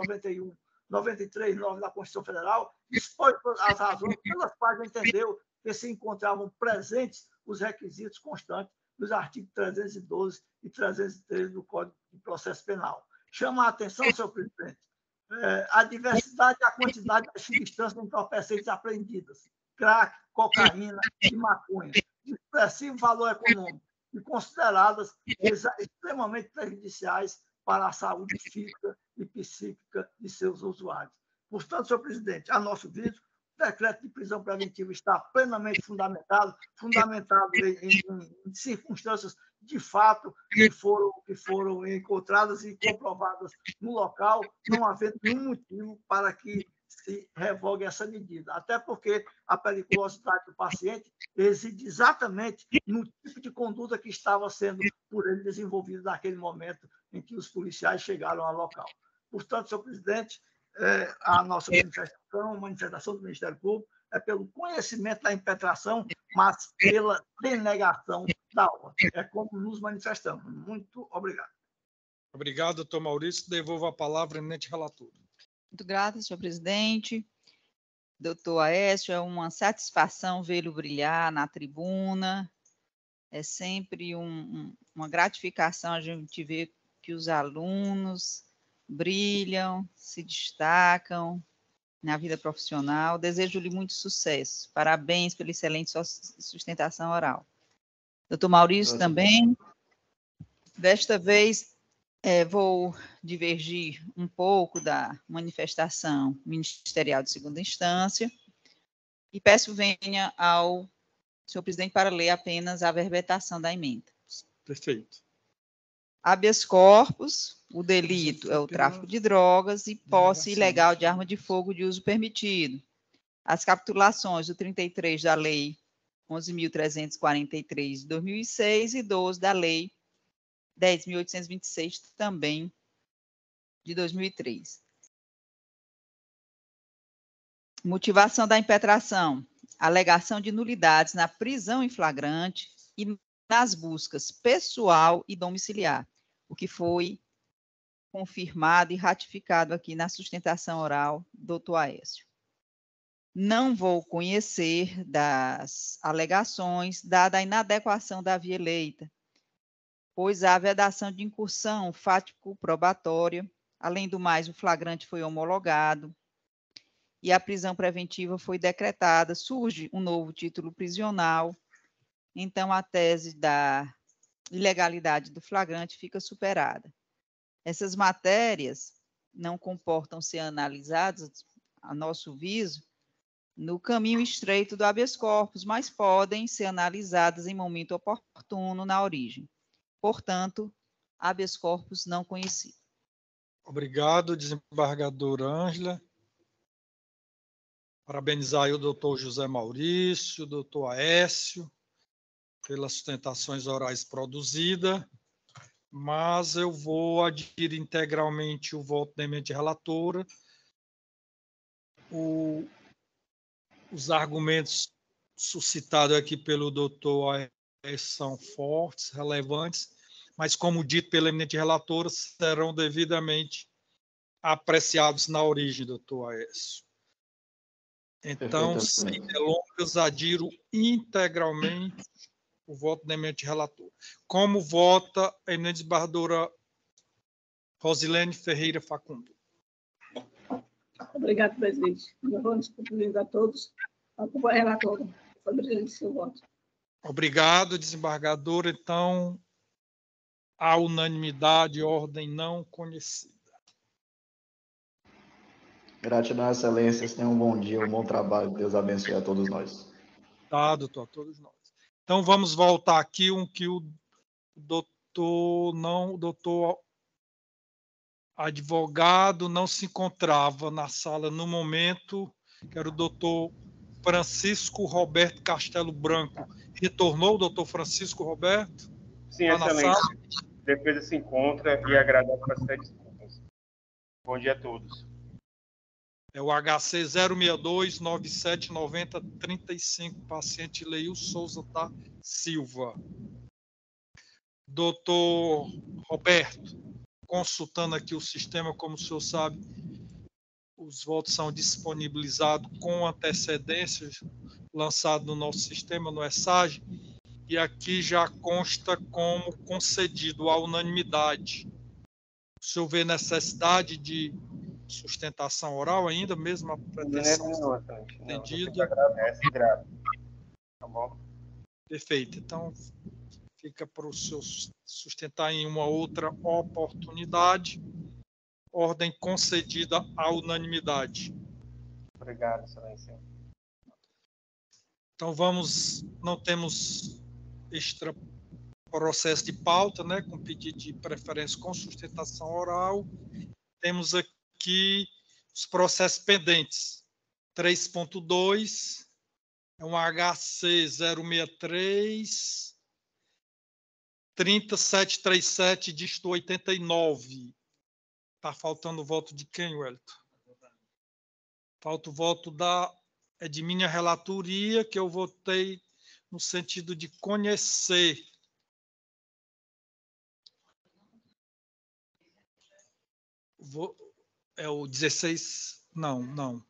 93(9) da Constituição Federal, expôs as razões pelas quais entendeu que se encontravam presentes os requisitos constantes dos artigos 312 e 313 do Código de Processo Penal. Chama a atenção, senhor presidente, a diversidade e a quantidade das substâncias entorpecentes apreendidas, crack, cocaína e maconha, de expressivo valor econômico e consideradas extremamente prejudiciais para a saúde física e psíquica de seus usuários. Portanto, senhor presidente, a nosso ver, o decreto de prisão preventiva está plenamente fundamentado em circunstâncias de fato que foram encontradas e comprovadas no local, não havendo nenhum motivo para que se revogue essa medida. Até porque a periculosidade do paciente reside exatamente no tipo de conduta que estava sendo por ele desenvolvido naquele momento em que os policiais chegaram ao local. Portanto, senhor presidente, a nossa manifestação, a manifestação do Ministério Público, é pelo conhecimento da impetração, mas pela denegação da ordem. É como nos manifestamos. Muito obrigado. Obrigado, doutor Maurício. Devolvo a palavra ao eminente relator. Muito grata, senhor presidente. Doutor Aécio, é uma satisfação vê-lo brilhar na tribuna. É sempre uma gratificação a gente ver que os alunos brilham, se destacam na vida profissional. Desejo-lhe muito sucesso. Parabéns pela excelente sustentação oral. Doutor Maurício também. Desta vez, vou divergir um pouco da manifestação ministerial de segunda instância e peço venha ao senhor presidente para ler apenas a verbetação da emenda. Perfeito. Habeas corpus, o delito é o tráfico de drogas e posse ilegal de arma de fogo de uso permitido. As capitulações do 33 da Lei 11.343 de 2006 e 12 da Lei 10.826 também de 2003. Motivação da impetração: alegação de nulidades na prisão em flagrante e nas buscas pessoal e domiciliar, o que foi confirmado e ratificado aqui na sustentação oral do doutor Aécio. Não vou conhecer das alegações, dada a inadequação da via eleita, pois há vedação de incursão fático-probatória. Além do mais, o flagrante foi homologado. e a prisão preventiva foi decretada, surge um novo título prisional, então a tese da ilegalidade do flagrante fica superada. Essas matérias não comportam ser analisadas, a nosso viso, no caminho estreito do habeas corpus, mas podem ser analisadas em momento oportuno na origem. Portanto, habeas corpus não conhecido. Obrigado, desembargadora Ângela. Parabenizar aí o doutor José Maurício, o doutor Aécio, pelas sustentações orais produzidas, mas eu vou adquirir integralmente o voto da emenda relatora. Os argumentos suscitados aqui pelo doutor Aécio são fortes, relevantes, mas, como dito pela eminente relatora, serão devidamente apreciados na origem, doutor Aécio. Então, sem delongas, adiro integralmente o voto da eminente relatora. Como vota a eminente desembargadora Rosilene Ferreira Facundo? Obrigado, presidente. Vamos cumprimentar a todos. A culpa é relatora. Obrigado, seu voto. Obrigado, desembargadora. Então, a unanimidade, ordem não conhecida. Gratidão, excelências. Tenham um bom dia, um bom trabalho. Deus abençoe a todos nós. Tá, doutor, a todos nós. Então, vamos voltar aqui que o doutor advogado não se encontrava na sala no momento, que era o doutor Francisco Roberto Castelo Branco. Retornou o doutor Francisco Roberto? Sim, excelência. Defesa se encontra e agradece para as desculpas. Bom dia a todos. É o HC 062-9790-35, paciente Leil Souza da Silva. Doutor Roberto, consultando aqui o sistema, como o senhor sabe, os votos são disponibilizados com antecedência, lançado no nosso sistema, no ESAG, e aqui já consta como concedido à unanimidade. O senhor vê necessidade de sustentação oral ainda, mesmo a pretensão entendida? Agradece, grato. Tá bom? Perfeito. Então, fica para o senhor sustentar em uma outra oportunidade. Ordem concedida à unanimidade. Obrigado, excelência. Então, não temos extra processo de pauta, né, com pedido de preferência com sustentação oral. Temos aqui os processos pendentes. 3.2 é um HC 063 30737 dígito 89. Está faltando o voto de quem, Wellington? Falta o voto de minha relatoria, que eu votei no sentido de conhecer. É o 16... Não.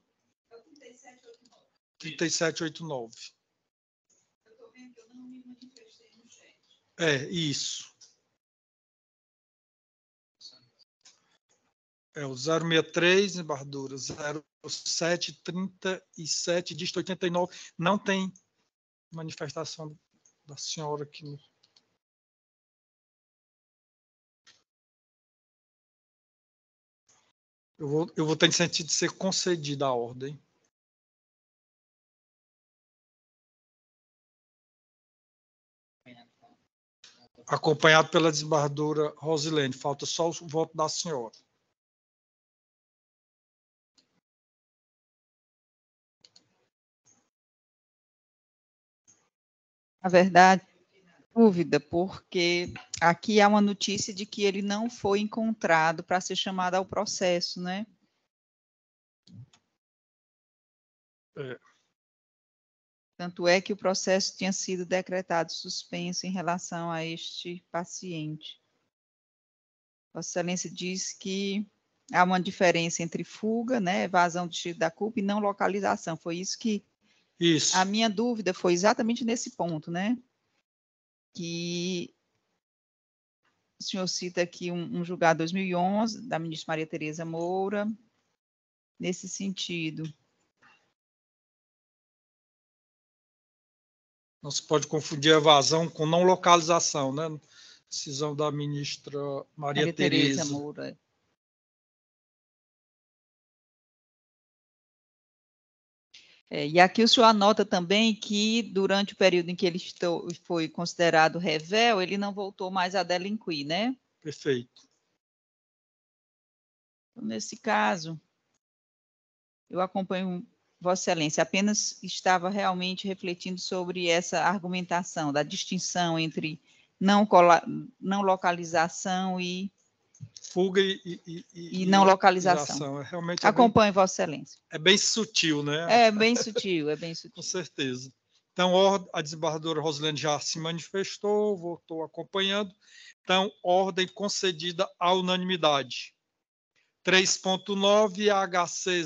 3789. Eu estou vendo que eu não me manifestei no chat. É, isso. É o 063, embargadora, 0737, dígito 89. Não tem manifestação da senhora aqui no... Eu vou ter sentido de ser concedida a ordem. Acompanhado pela desembargadora Rosilene. Falta só o voto da senhora. Na verdade, dúvida, porque aqui há uma notícia de que ele não foi encontrado para ser chamado ao processo, né? É. Tanto é que o processo tinha sido decretado suspenso em relação a este paciente. Vossa Excelência diz que há uma diferença entre fuga, né, evasão do distrito da culpa e não localização. Foi isso que... Isso. A minha dúvida foi exatamente nesse ponto, né? Que o senhor cita aqui um julgado 2011, da ministra Maria Tereza Moura, nesse sentido. Não se pode confundir evasão com não localização, né? Decisão da ministra Maria Tereza Moura. E aqui o senhor anota também que, durante o período em que ele foi considerado rével, ele não voltou mais a delinquir, né? Perfeito. Então, nesse caso, eu acompanho Vossa Excelência, apenas estava realmente refletindo sobre essa argumentação da distinção entre não localização e fuga e não localização. Realmente acompanho Vossa Excelência. É bem sutil, né? É bem sutil, é bem sutil. Com certeza. Então, a desembargadora Rosilene já se manifestou, voltou acompanhando. Então, ordem concedida à unanimidade. 3.9, HC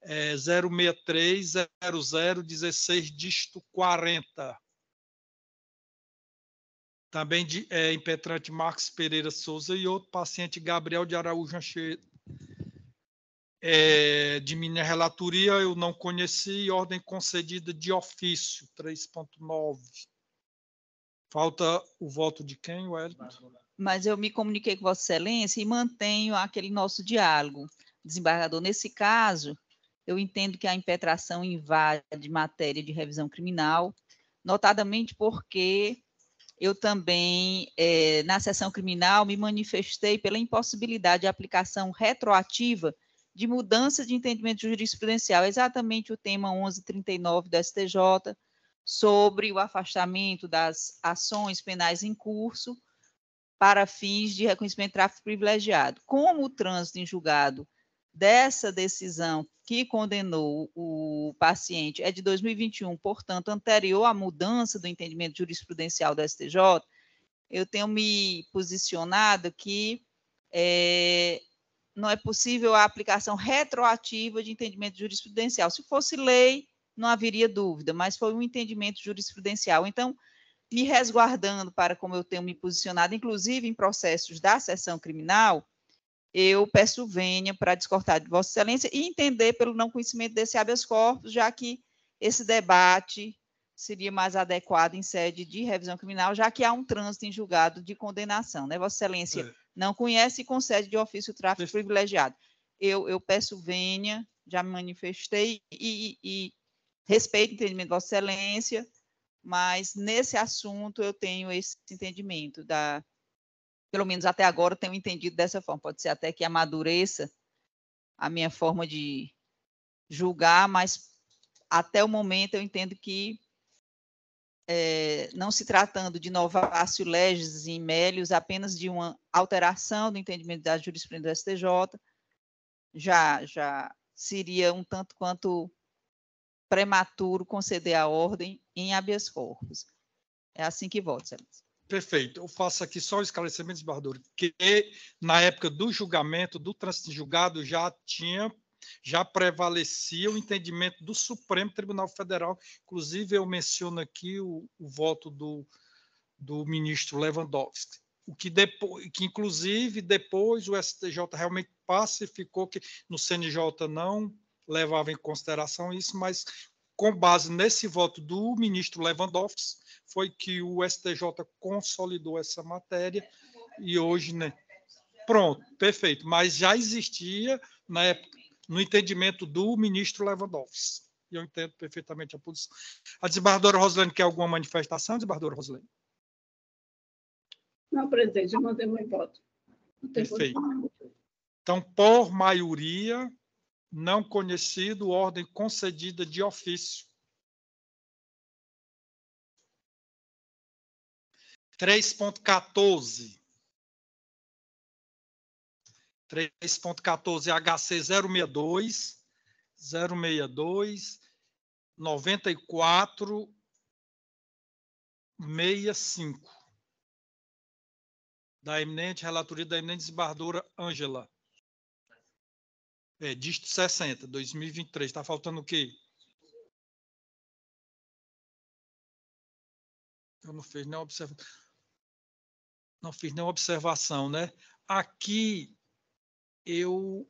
063-0016, dígito 40. Também impetrante Marcos Pereira Souza e outro paciente Gabriel de Araújo Anchieta. De minha relatoria, eu não conheci, ordem concedida de ofício, 3.9. Falta o voto de quem, Wellington? Mas eu me comuniquei com Vossa Excelência e mantenho aquele nosso diálogo. Desembargador, nesse caso, eu entendo que a impetração invade matéria de revisão criminal, notadamente porque eu também, na sessão criminal, me manifestei pela impossibilidade de aplicação retroativa de mudança de entendimento jurisprudencial, exatamente o tema 1139 do STJ, sobre o afastamento das ações penais em curso para fins de reconhecimento de tráfico privilegiado. Como o trânsito em julgado dessa decisão que condenou o paciente é de 2021, portanto, anterior à mudança do entendimento jurisprudencial do STJ, eu tenho me posicionado que não é possível a aplicação retroativa de entendimento jurisprudencial. Se fosse lei, não haveria dúvida, mas foi um entendimento jurisprudencial. Então, me resguardando para como eu tenho me posicionado, inclusive em processos da sessão criminal, eu peço vênia para discordar de Vossa Excelência e entender pelo não conhecimento desse habeas corpus, já que esse debate seria mais adequado em sede de revisão criminal, já que há um trânsito em julgado de condenação, né? Vossa Excelência não conhece e concede de ofício o tráfico privilegiado. Eu peço vênia, já me manifestei e respeito o entendimento de Vossa Excelência, mas nesse assunto eu tenho esse entendimento pelo menos até agora eu tenho entendido dessa forma, pode ser até que amadureça a minha forma de julgar, mas até o momento eu entendo que, não se tratando de novatio legis in melius, apenas de uma alteração do entendimento da jurisprudência do STJ, já seria um tanto quanto prematuro conceder a ordem em habeas corpus. É assim que voto, Excelência. Perfeito. Eu faço aqui só o esclarecimento, desembargador, que na época do julgamento, do trânsito em julgado, já prevalecia o entendimento do Supremo Tribunal Federal. Inclusive, eu menciono aqui o voto do ministro Lewandowski, que inclusive depois o STJ realmente pacificou que no CNJ não levava em consideração isso, mas com base nesse voto do ministro Lewandowski, foi que o STJ consolidou essa matéria e hoje, né? Pronto, perfeito. Mas já existia na época, no entendimento do ministro Lewandowski. E eu entendo perfeitamente a posição. A desembargadora Rosilene quer alguma manifestação, desembargadora Rosilene? Não, presidente, eu mandei meu voto. Perfeito. Então, por maioria, não conhecido, ordem concedida de ofício. 3.14. 3.14 HC 062 94 65 da eminente relatoria da eminente desembargadora Ângela. Dígito 60, 2023. Está faltando o quê? Eu não fiz nenhuma observação. Não fiz nenhuma observação, né? Aqui eu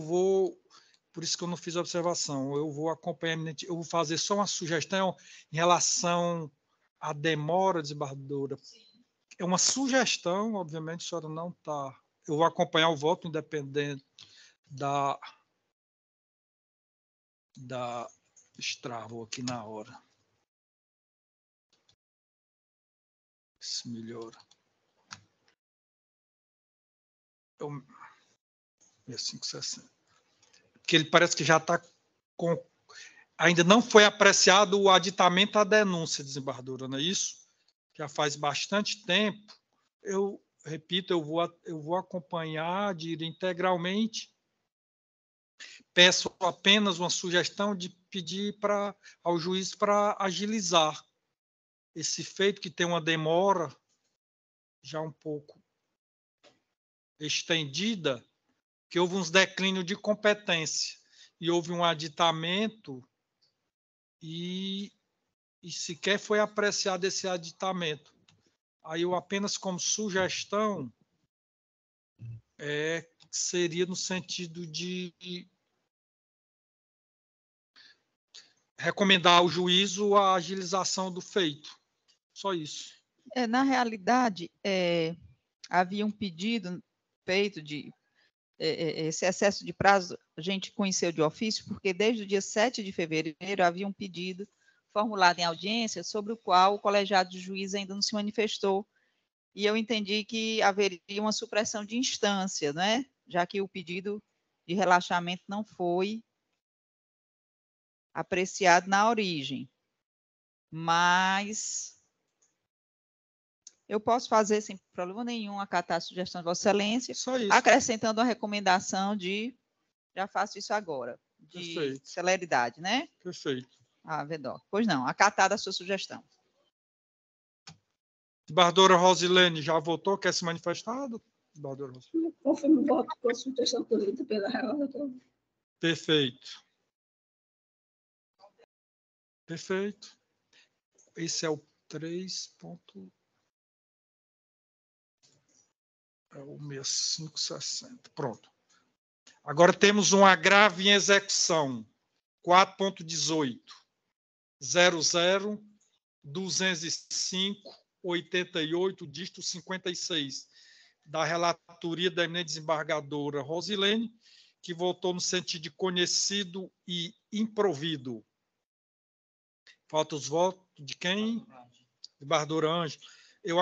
vou por isso que eu não fiz a observação. Eu vou acompanhar, eu vou fazer só uma sugestão em relação à demora, desembargadora. É uma sugestão, obviamente, a senhora não está. Eu vou acompanhar o voto independente da Estravo aqui na hora. Se melhora. 560. Porque ele parece que já está com. Ainda não foi apreciado o aditamento à denúncia, desembargadora, não é isso? Já faz bastante tempo. Eu repito, eu vou acompanhar de ir integralmente. Peço apenas uma sugestão de pedir ao juiz para agilizar esse feito, que tem uma demora já um pouco estendida, que houve uns declínios de competência e houve um aditamento e sequer foi apreciado esse aditamento. Aí eu apenas como sugestão seria no sentido de recomendar ao juízo a agilização do feito. Só isso. Na realidade, havia um pedido feito de esse excesso de prazo, a gente conheceu de ofício, porque desde o dia 7 de fevereiro havia um pedido formulado em audiência sobre o qual o colegiado de juízes ainda não se manifestou, e eu entendi que haveria uma supressão de instância, né? Já que o pedido de relaxamento não foi apreciado na origem. Mas eu posso fazer sem problema nenhum, acatar a sugestão de Vossa Excelência, acrescentando a recomendação de, já faço isso agora, de Perfeito. celeridade, né? Perfeito. Vedó. Pois não, acatada a sua sugestão. Desembargadora Rosilene, já votou? Quer se manifestar? Conforme o voto com a sugestão colhida pela relatora. Perfeito. Perfeito. Esse é o 3. É o 6560. Pronto. Agora temos um agravo em execução. 4.18. 00-205-88, dígito 56. Da relatoria da eminente desembargadora Rosilene, que votou no sentido de conhecido e improvido. Falta os votos de quem? Desembargadora Ângela. Eu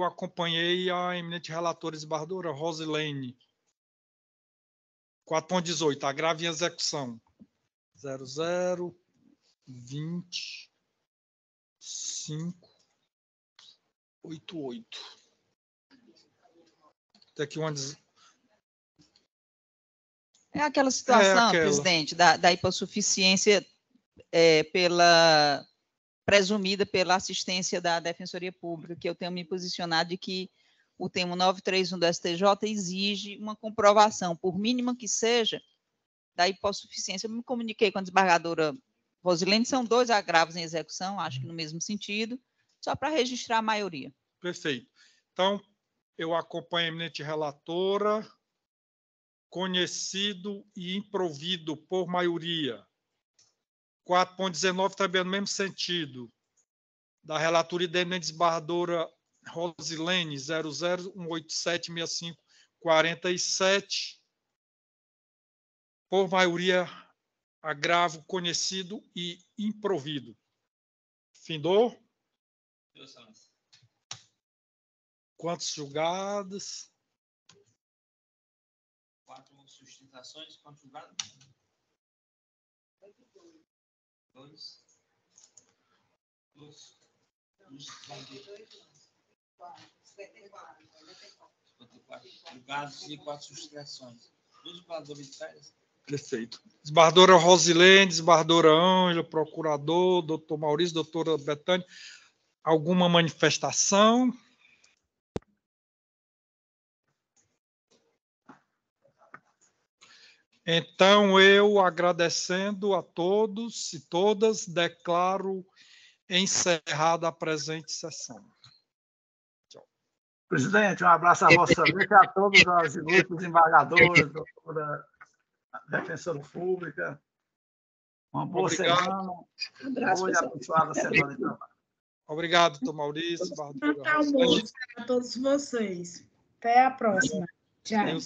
acompanhei a eminente relatora desembargadora Rosilene. 4.18, agravo em execução. 00-25-88. Tem aqui uma... É aquela situação, presidente, da hipossuficiência presumida pela assistência da Defensoria Pública, que eu tenho me posicionado de que o termo 931 do STJ exige uma comprovação, por mínima que seja, da hipossuficiência. Eu me comuniquei com a desembargadora Rosilene, são 2 agravos em execução, acho que no mesmo sentido, só para registrar a maioria. Perfeito. Então, eu acompanho a eminente relatora, conhecido e improvido por maioria. 4.19 também no mesmo sentido, da relatoria da eminente desembargadora Rosilene, 00-187-65-47, por maioria, agravo conhecido e improvido. Findou? Quantos julgados? 4 sustentações, quantos julgados? 2. 54 julgados e 4 sustentações. 2 desembargadores de férias. Perfeito. Desembargadora Rosilene, desembargadora Ângela, procurador, doutor Maurício, doutora Betânia, alguma manifestação? Então, eu, agradecendo a todos e todas, declaro encerrada a presente sessão. Presidente, um abraço a Vossa Excelência, a todos os ilustres desembargadores, doutora defensora pública. Uma boa semana. Um abraço, Boa e abençoada semana de trabalho. Obrigado, doutor Maurício. Natal almoço para todos vocês. Até a próxima. Tchau.